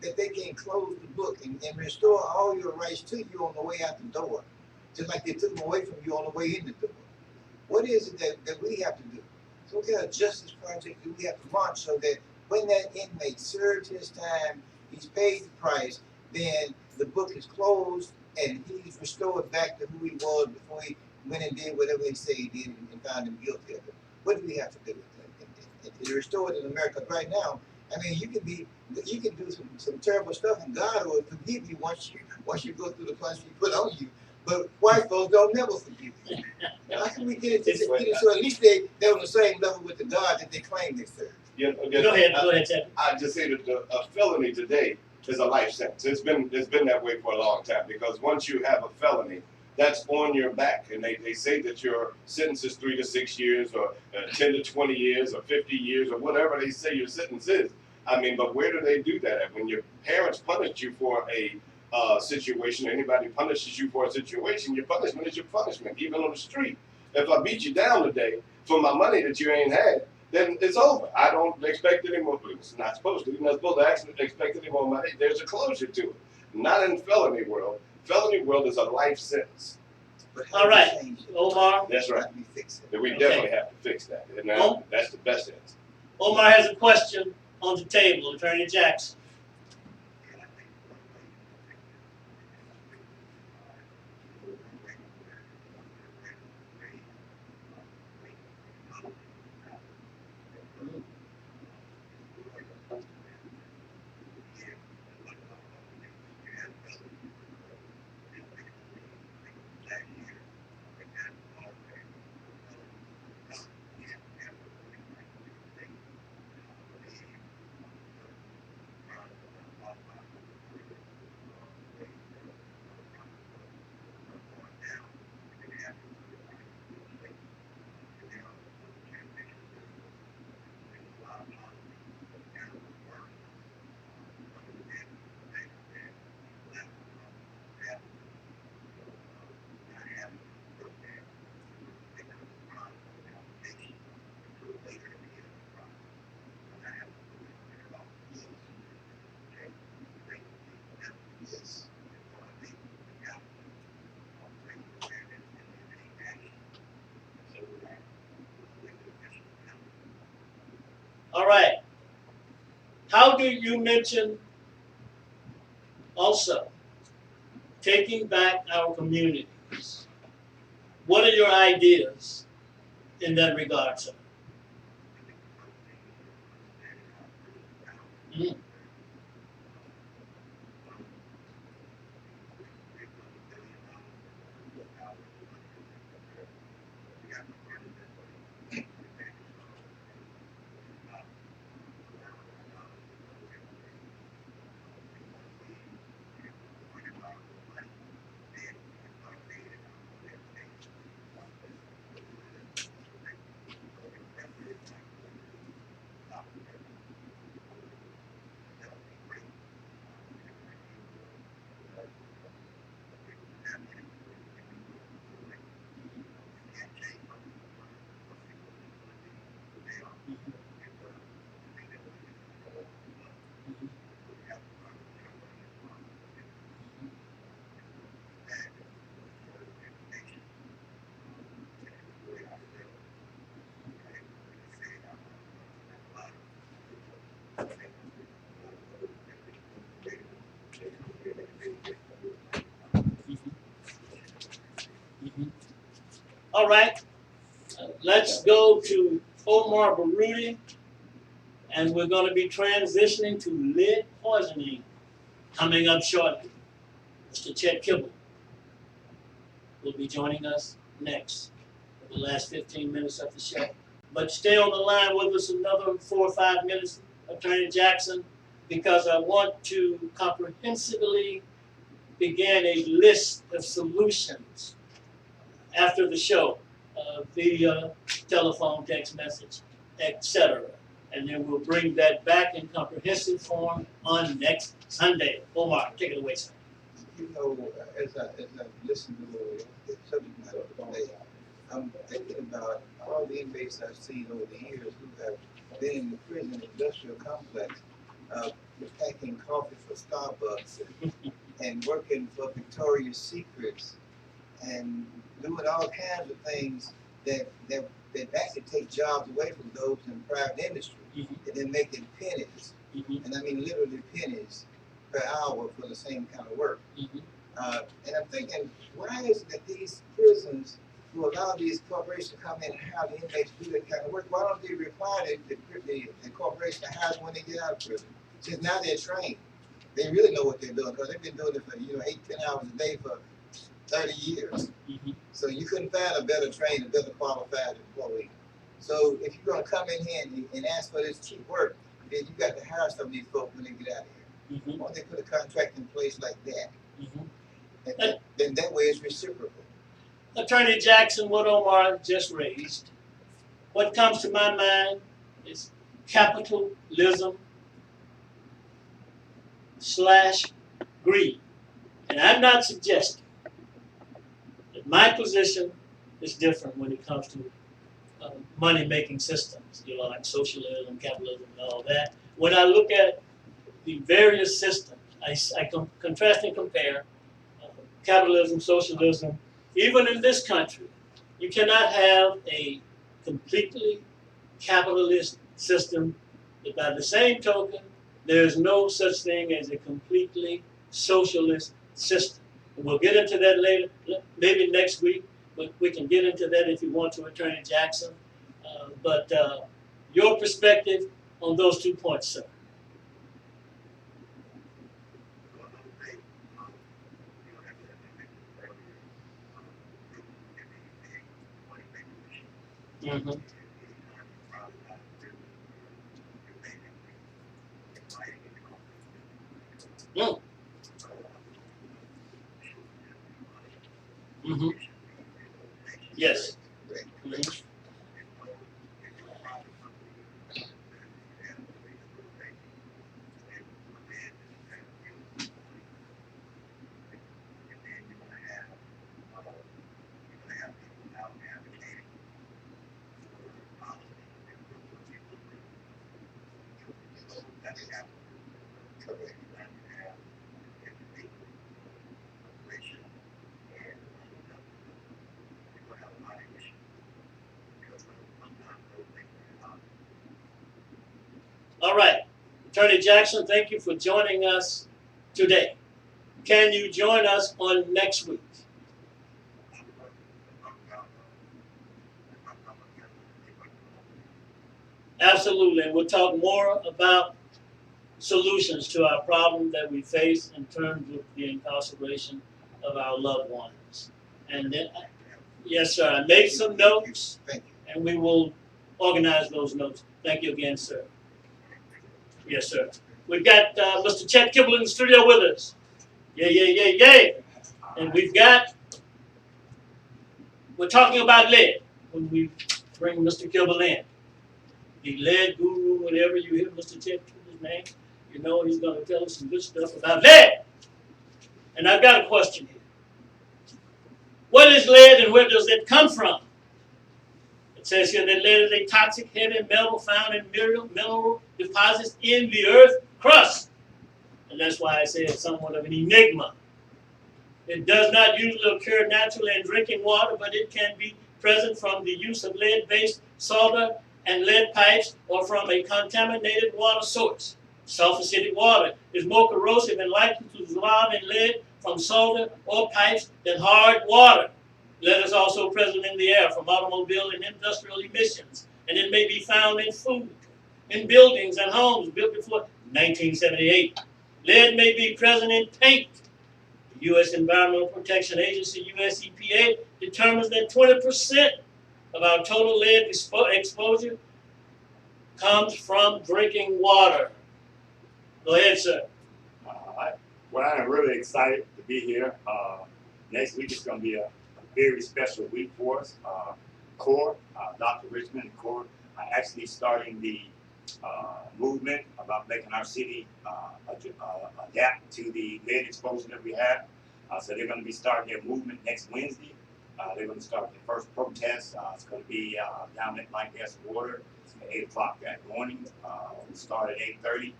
Speaker 2: that they can close the book and restore all your rights to you on the way out the door, just like they took them away from you on the way in the door? What is it that we have to do? So what kind of justice project do we have to launch so that when that inmate served his time, he's paid the price, then the book is closed and he's restored back to who he was before he went and did whatever they say he did and found him guilty of it? What do we have to do with it? To restore it in America right now, I mean, you can do some terrible stuff and God will forgive you once you go through the punishment he put on you. But white folks don't never forgive you. How can we get it so at least they're on the same level with the God that they claim they serve?
Speaker 3: Yeah,
Speaker 1: Go ahead, Ted.
Speaker 3: I just say that a felony today is a life sentence. It's been that way for a long time because once you have a felony, that's on your back, and they say that your sentence is 3 to 6 years, or 10 to 20 years, or 50 years, or whatever they say your sentence is. I mean, but where do they do that at? When your parents punished you for a situation, anybody punishes you for a situation, your punishment is your punishment, even on the street. If I beat you down today for my money that you ain't had, then it's over. I don't expect any more. It's not supposed to. You're not supposed to actually expect any more money. There's a closure to it. Not in felony world. Felony world is a life sentence.
Speaker 1: All right, Omar.
Speaker 3: That's right. We definitely have to fix that. And that's the best answer.
Speaker 1: Omar has a question on the table. Attorney Jackson. All right. How do you mention also taking back our communities? What are your ideas in that regard, sir? Mm. All right, let's go to Omar Baruti, and we're going to be transitioning to lead poisoning. Coming up shortly, Mr. Chet Kibble will be joining us next for the last 15 minutes of the show. But stay on the line with us another 4 or 5 minutes, Attorney Jackson, because I want to comprehensively begin a list of solutions after the show, via telephone, text message, etc. And then we'll bring that back in comprehensive form on next Sunday. Omar, take it away, sir.
Speaker 2: You know, as I listen to the subject matter today, I'm thinking about all the inmates I've seen over the years who have been in the prison industrial complex, packing coffee for Starbucks and working for Victoria's Secrets and doing all kinds of things that actually take jobs away from those in private industry, and then making pennies, and I mean literally pennies per hour for the same kind of work. And I'm thinking, why is it that these prisons who allow these corporations to come in and hire the inmates to do that kind of work, why don't they require the corporation to hire them when they get out of prison? Since now they're trained. They really know what they're doing because they've been doing it for 8-10 hours a day for 30 years. So you couldn't find a better trained, a better qualified employee. So if you're going to come in here and ask for this cheap work, then you got to hire some of these folks when they get out of here. Why don't they put a contract in place like that? And then that way it's reciprocal.
Speaker 1: Attorney Jackson, what Omar just raised, what comes to my mind is capitalism / greed. And I'm not suggesting that my position is different when it comes to money-making systems, like socialism, capitalism, and all that. When I look at the various systems, I contrast and compare capitalism, socialism. Even in this country, you cannot have a completely capitalist system, but by the same token, there is no such thing as a completely socialist system. And we'll get into that later, maybe next week, but we can get into that if you want to, Attorney Jackson. But your perspective on those 2 points, sir. Mm-hmm. Mm. Mm-hmm. Yes. Mm-hmm. All right. Attorney Jackson, thank you for joining us today. Can you join us on next week? Absolutely. And we'll talk more about solutions to our problem that we face in terms of the incarceration of our loved ones. And then, yes, sir, I made some notes, and we will organize those notes. Thank you again, sir. Yes, sir. We've got Mr. Chet Kibble in the studio with us. Yay. And we're talking about lead when we bring Mr. Kibble in. The lead guru, whenever you hear Mr. Chet Kibble's name, you know he's going to tell us some good stuff about lead. And I've got a question here. What is lead and where does it come from? It says here that lead is a toxic heavy metal found in mineral deposits in the earth crust. And that's why I say it's somewhat of an enigma. It does not usually occur naturally in drinking water, but it can be present from the use of lead-based solder and lead pipes or from a contaminated water source. Sulfur-acidic water is more corrosive and likely to dissolve in lead from solder or pipes than hard water. Lead is also present in the air from automobile and industrial emissions, and it may be found in food, in buildings and homes built before 1978. Lead may be present in paint. The U.S. Environmental Protection Agency, US EPA, determines that 20% of our total lead exposure comes from drinking water. Go ahead, sir.
Speaker 6: Well, I'm really excited to be here. Next week is going to be a very special week for us. CORE, Dr. Richmond and CORE are actually starting the movement about making our city adapt to the lead exposure that we have. So they're going to be starting their movement next Wednesday. They're going to start the first protest. It's going to be down at Light Gas and Water at 8 o'clock that morning. We'll start at 8:30.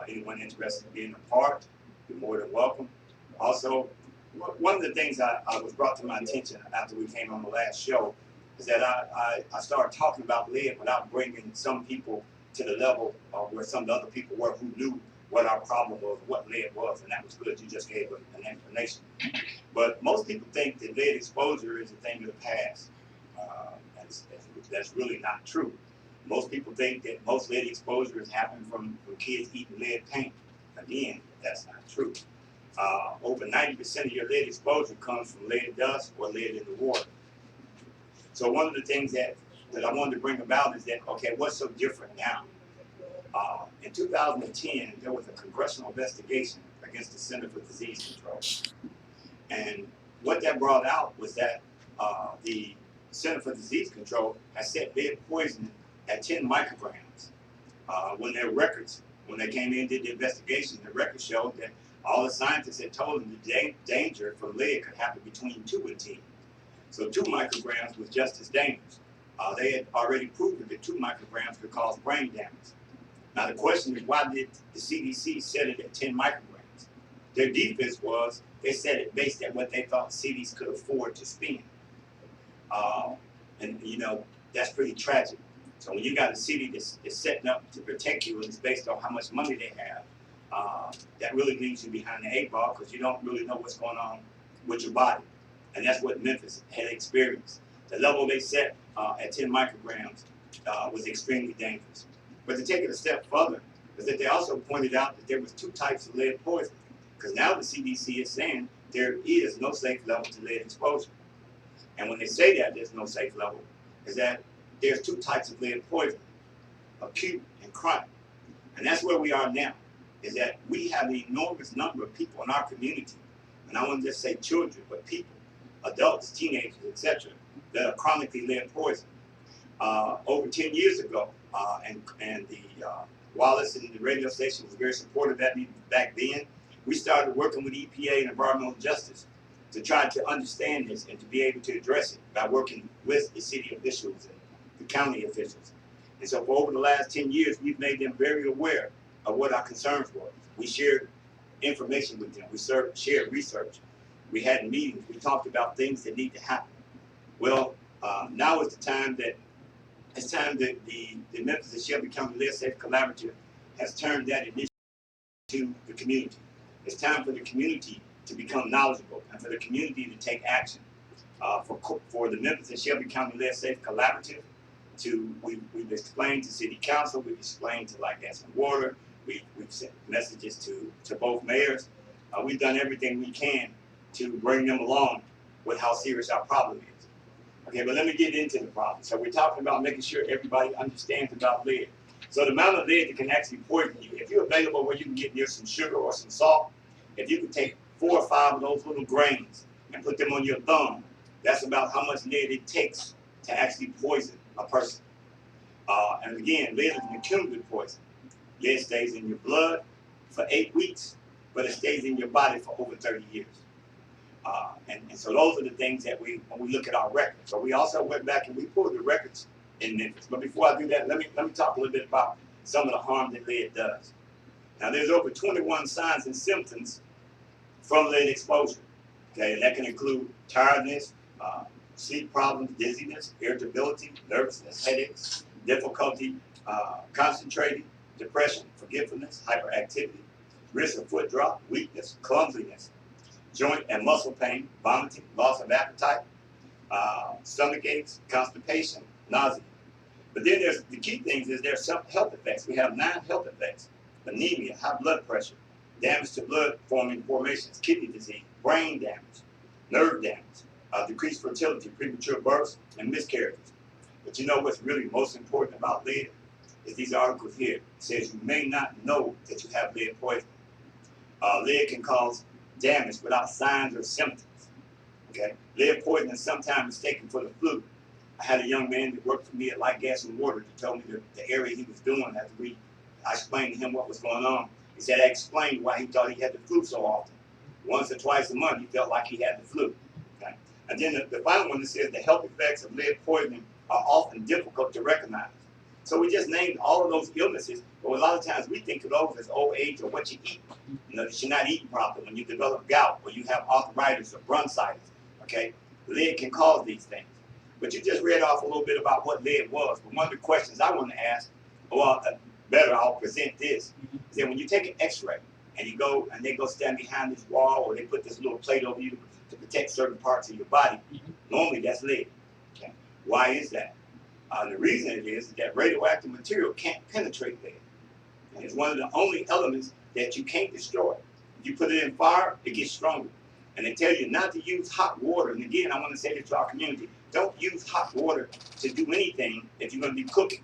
Speaker 6: Anyone interested in being a part, you're more than welcome. Also, one of the things I was brought to my attention after we came on the last show is that I started talking about lead without bringing some people to the level of where some of the other people were who knew what our problem was, what lead was, and that was good. You just gave an explanation. But most people think that lead exposure is a thing of the past. That's really not true. Most people think that most lead exposures happen from kids eating lead paint. Again, that's not true. Over 90% of your lead exposure comes from lead dust or lead in the water. So one of the things that I wanted to bring about is that, okay, what's so different now? In 2010, there was a congressional investigation against the Center for Disease Control. And what that brought out was that the Center for Disease Control has set lead poisoning at 10 micrograms. When they came in and did the investigation, the records showed that all the scientists had told them the danger from lead could happen between 2 and 10. So 2 micrograms was just as dangerous. They had already proven that 2 micrograms could cause brain damage. Now the question is, why did the CDC set it at 10 micrograms? Their defense was they set it based on what they thought cities could afford to spend. And you know, that's pretty tragic. So when you got a city that's setting up to protect you and it's based on how much money they have, that really leaves you behind the 8 ball because you don't really know what's going on with your body. And that's what Memphis had experienced. The level they set at 10 micrograms was extremely dangerous. But to take it a step further, is that they also pointed out that there was 2 types of lead poisoning. Because now the CDC is saying there is no safe level to lead exposure. And when they say that there's no safe level, is that there's 2 types of lead poisoning, acute and chronic. And that's where we are now, is that we have an enormous number of people in our community, and I wouldn't just say children, but people, adults, teenagers, etc., that are chronically lead poisoned. Over 10 years ago, and the Wallace and the radio station was very supportive of me back then, we started working with EPA and environmental justice to try to understand this and to be able to address it by working with the city officials and the county officials. And so for over the last 10 years, we've made them very aware of what our concerns were. We shared information with them. We shared research. We had meetings. We talked about things that need to happen. Well, now is the time that the Memphis and Shelby County Lead Safe Collaborative has turned that initiative to the community. It's time for the community to become knowledgeable and for the community to take action. For the Memphis and Shelby County Lead Safe Collaborative, we've explained to City Council, we've explained to Light Gas and Water, we've sent messages to both mayors. We've done everything we can to bring them along with how serious our problem is. Okay, but let me get into the problem. So we're talking about making sure everybody understands about lead. So the amount of lead that can actually poison you, if you're available where you can get near some sugar or some salt, if you can take 4 or 5 of those little grains and put them on your thumb, that's about how much lead it takes to actually poison a person. And again, lead is an accumulative poison. Lead stays in your blood for 8 weeks, but it stays in your body for over 30 years. And so those are the things that when we look at our records. So we also went back and we pulled the records in Memphis. But before I do that, let me talk a little bit about some of the harm that lead does. Now there's over 21 signs and symptoms from lead exposure. Okay, and that can include tiredness, sleep problems, dizziness, irritability, nervousness, headaches, difficulty concentrating, depression, forgetfulness, hyperactivity, risk of foot drop, weakness, clumsiness, joint and muscle pain, vomiting, loss of appetite, stomach aches, constipation, nausea. But then the key things is there's some health effects. We have 9 health effects: anemia, high blood pressure, damage to blood forming formations, kidney disease, brain damage, nerve damage, decreased fertility, premature births, and miscarriages. But you know what's really most important about lead is these articles here. It says you may not know that you have lead poisoning. Lead can cause damage without signs or symptoms. Okay, lead poisoning is sometimes mistaken for the flu. I had a young man that worked for me at Light, Gas, and Water to tell me the area he was doing. I explained to him what was going on. He said I explained why he thought he had the flu so often. Once or twice a month, he felt like he had the flu. Okay? And then the final one that says the health effects of lead poisoning are often difficult to recognize. So we just named all of those illnesses, but a lot of times we think of those as old age or what you eat. You know, that you're not eating properly, when you develop gout or you have arthritis or bronchitis. Okay, lead can cause these things. But you just read off a little bit about what lead was. But one of the questions I want to ask, well, better I'll present this, is that when you take an X-ray and you go and they go stand behind this wall or they put this little plate over you to protect certain parts of your body, normally that's lead. Okay, why is that? The reason it is that radioactive material can't penetrate lead. And it's one of the only elements that you can't destroy. If you put it in fire, it gets stronger. And they tell you not to use hot water. And again, I want to say this to our community. Don't use hot water to do anything if you're going to be cooking.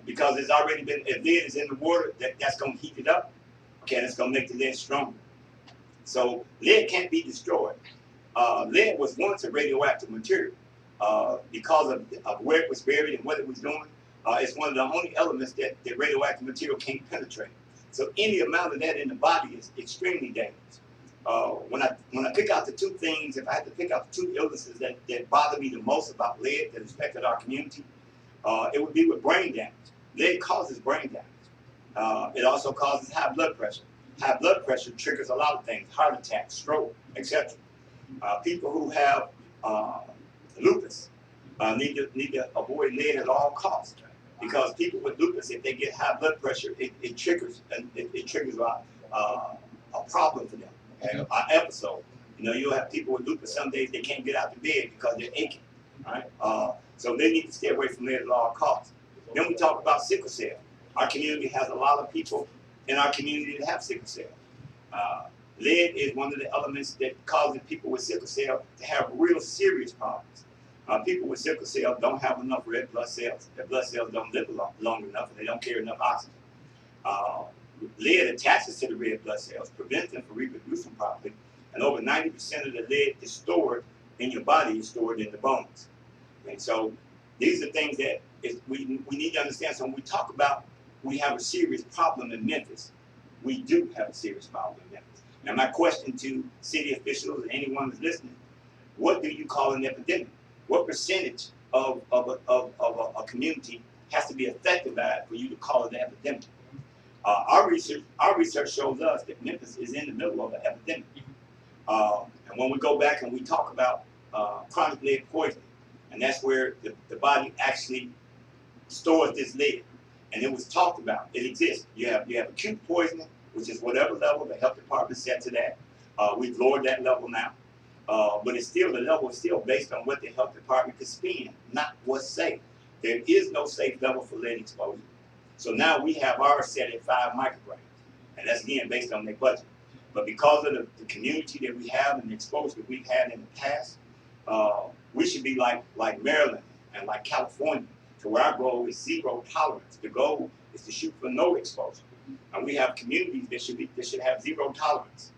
Speaker 6: Because it's already been, if lead is in the water, that's going to heat it up. Okay, and it's going to make the lead stronger. So lead can't be destroyed. Lead was once a radioactive material. Because of where it was buried and what it was doing, it's one of the only elements that radioactive material can't penetrate. So any amount of that in the body is extremely dangerous. When I pick out the two things, if I had to pick out the two illnesses that bother me the most about lead that affected our community, it would be with brain damage. Lead causes brain damage. It also causes high blood pressure. High blood pressure triggers a lot of things: heart attack, stroke, etc. People who have lupus need to avoid lead at all costs, because people with lupus, if they get high blood pressure, it triggers a problem for them, okay? An episode. You know, you'll have people with lupus. Some days they can't get out of bed because they're aching. Right? So they need to stay away from lead at all costs. Then we talk about sickle cell. Our community has a lot of people in our community that have sickle cell. Lead is one of the elements that causes people with sickle cell to have real serious problems. People with sickle cell don't have enough red blood cells. Their blood cells don't live long enough, and they don't carry enough oxygen. Lead attaches to the red blood cells, prevents them from reproducing properly, and over 90% of the lead is stored in your body, is stored in the bones. And so these are things that we need to understand. So when we talk about we have a serious problem in Memphis, we do have a serious problem in Memphis. Now my question to city officials and anyone who's listening, what do you call an epidemic? What percentage of a community has to be affected by it for you to call it an epidemic? Our research shows us that Memphis is in the middle of an epidemic. And when we go back and we talk about chronic lead poisoning, and that's where the body actually stores this lead, and it was talked about. It exists. You have acute poisoning, which is whatever level the health department set to that. We've lowered that level now. But it's still, the level is still based on what the health department can spend, not what's safe. There is no safe level for lead exposure. So now we have ours set at 5 micrograms. And that's again based on their budget. But because of the community that we have and the exposure that we've had in the past, we should be like Maryland and like California, to where our goal is zero tolerance. The goal is to shoot for no exposure. And we have communities that should have zero tolerance.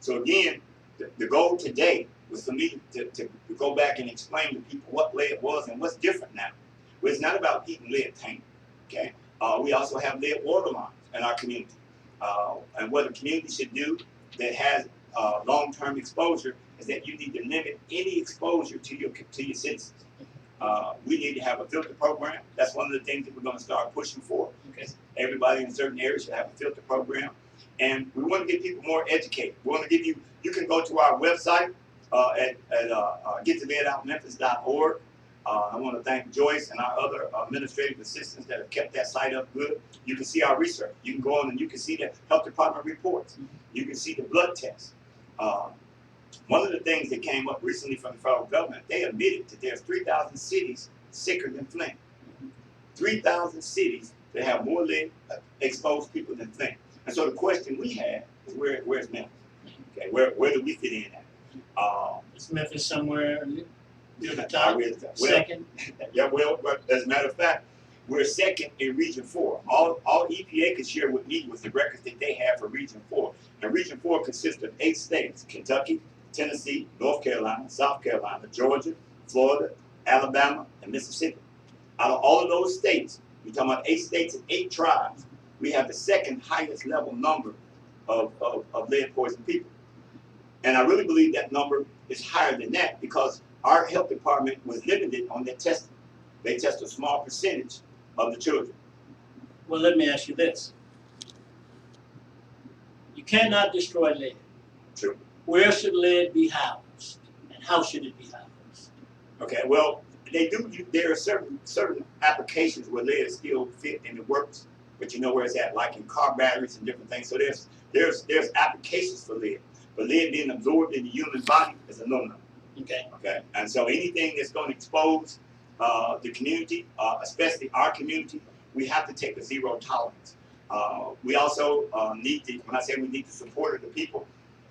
Speaker 6: So again, the goal today was for me to go back and explain to people what lead was and what's different now. Well, it's not about eating lead paint, okay? We also have lead water lines in our community. And what a community should do that has long-term exposure is that you need to limit any exposure to your citizens. We need to have a filter program. That's one of the things that we're going to start pushing for. Okay. Everybody in certain areas should have a filter program. And we want to get people more educated. We want to give you can go to our website at gettoleadoutmemphis.org. I want to thank Joyce and our other administrative assistants that have kept that site up good. You can see our research. You can go on and you can see the health department reports. You can see the blood tests. One of the things that came up recently from the federal government, they admitted that there's 3,000 cities sicker than Flint. 3,000 cities that have more lead exposed people than Flint. And so the question we had Where's Memphis? Okay, where do we fit in at?
Speaker 1: Is Memphis somewhere near the
Speaker 6: Well,
Speaker 1: top, second?
Speaker 6: yeah, well, but as a matter of fact, we're second in Region 4. All EPA could share with me was the records that they have for Region 4. And Region 4 consists of 8 states: Kentucky, Tennessee, North Carolina, South Carolina, Georgia, Florida, Alabama, and Mississippi. Out of all of those states, we're talking about 8 states and 8 tribes, we have the second highest level number of lead poisoned people. And I really believe that number is higher than that because our health department was limited on their testing. They test a small percentage of the children.
Speaker 1: Well, let me ask you this. You cannot destroy lead.
Speaker 6: True.
Speaker 1: Where should lead be housed? And how should it be housed?
Speaker 6: Okay, well, they do. There are certain applications where lead is still fit and it works, but you know where it's at, like in car batteries and different things. So there's applications for lead, but lead being absorbed in the human body is a no-no.
Speaker 1: Okay.
Speaker 6: Okay, and so anything that's going to expose the community, especially our community, we have to take a zero tolerance. We also need to, when I say we need the support of the people,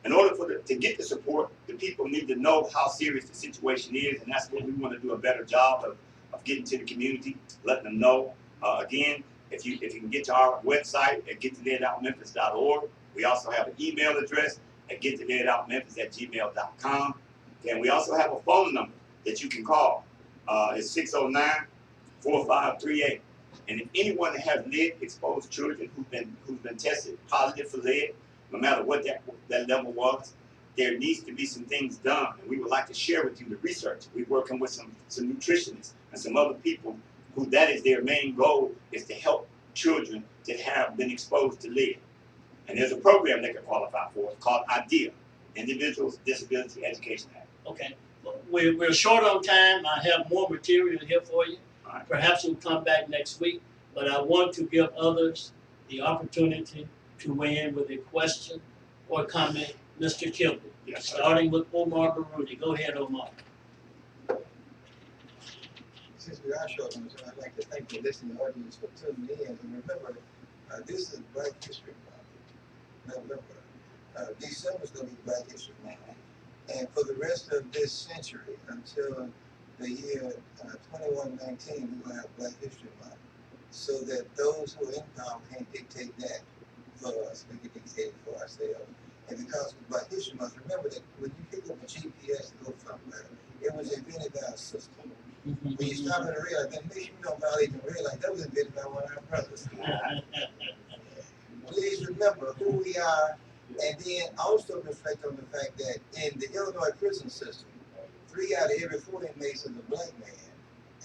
Speaker 6: in order to get the support, the people need to know how serious the situation is, and that's what we want to do a better job of getting to the community, letting them know. Again, if you can get to our website at gettoleadoutmemphis.org. We also have an email address at gettoleadoutmemphis@gmail.com. And we also have a phone number that you can call. It's 609-4538. And if anyone that has lead-exposed children who've been tested positive for lead, no matter what that level was, there needs to be some things done. And we would like to share with you the research. We're working with some nutritionists and some other people who that is their main goal, is to help children that have been exposed to lead. And there's a program they can qualify for. It's called IDEA, Individuals Disability Education Act.
Speaker 1: Okay. We're short on time. I have more material here for you.
Speaker 6: Right.
Speaker 1: Perhaps we'll come back next week, but I want to give others the opportunity to weigh in with a question or comment. Mr. Kilby,
Speaker 6: Yes, sir.
Speaker 1: starting with Omar Baruti. Go ahead, Omar.
Speaker 2: Since we are short on time, I'd like to thank the listening audience for tuning in. And remember, this is Black History Month. November. December is going to be Black History Month. And for the rest of this century, until the year 2119, we're going to have Black History Month. So that those who are in power can't dictate that for us. We can dictate it for ourselves. And because of Black History Month, remember that when you pick up a GPS to go somewhere, it was invented by a system. When you stop and realize, then make sure you don't violate the red light. That was invented by one of our brothers. Please remember who we are, and then also reflect on the fact that in the Illinois prison system, 3 out of every 4 inmates is a black man,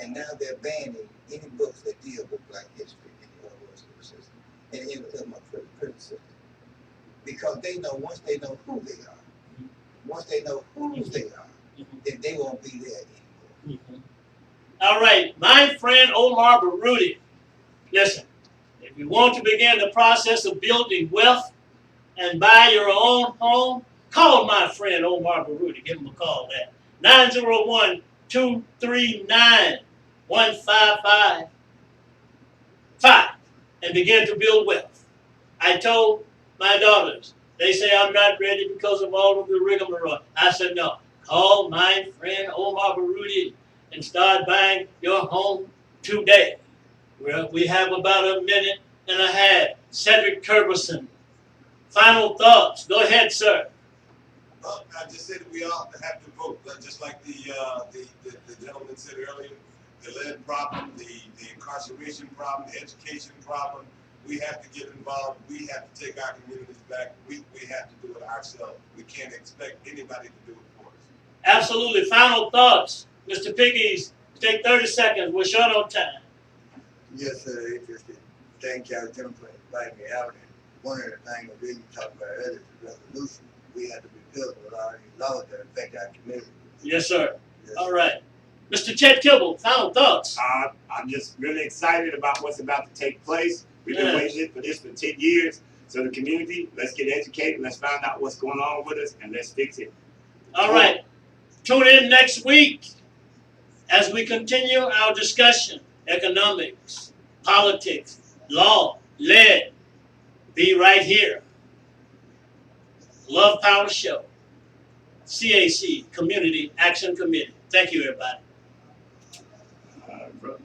Speaker 2: and now they're banning any books that deal with Black history in the Illinois school system and in the Illinois prison system. Because they know once they know who they are, once they know whose they are, then they won't be there anymore.
Speaker 1: All right, my friend Omar Baruti. Listen, if you want to begin the process of building wealth and buy your own home, call my friend Omar Baruti. Give him a call at 901-239-1555 and begin to build wealth. I told my daughters, they say I'm not ready because of all of the rigmarole. I said, no, call my friend Omar Baruti and start buying your home today. We have about a minute and a half. Cedric Kerberson, final thoughts. Go ahead, sir.
Speaker 5: Well, I just said we all have to vote, just like the gentleman said earlier. The lead problem, the incarceration problem, the education problem. We have to get involved. We have to take our communities back. We have to do it ourselves. We can't expect anybody to do it for us.
Speaker 1: Absolutely. Final thoughts. Mr. Piggies, take 30 seconds. We're short on time.
Speaker 4: Yes, sir. Interested. Thank y'all, gentlemen, for inviting me out. And one of the things we really talked about earlier is the resolution. We have to be built with all these laws that affect our community.
Speaker 1: Yes, sir.
Speaker 4: Yes,
Speaker 1: All right. Mr. Chet Kibble, final thoughts.
Speaker 6: I'm just really excited about what's about to take place. We've been waiting for this for 10 years. So the community, let's get educated. Let's find out what's going on with us, and let's fix it.
Speaker 1: All right. Tune in next week as we continue our discussion. Economics, politics, law, lead. Be right here Love Power Show. CAC, Community Action Committee. Thank you, everybody.
Speaker 6: Brother.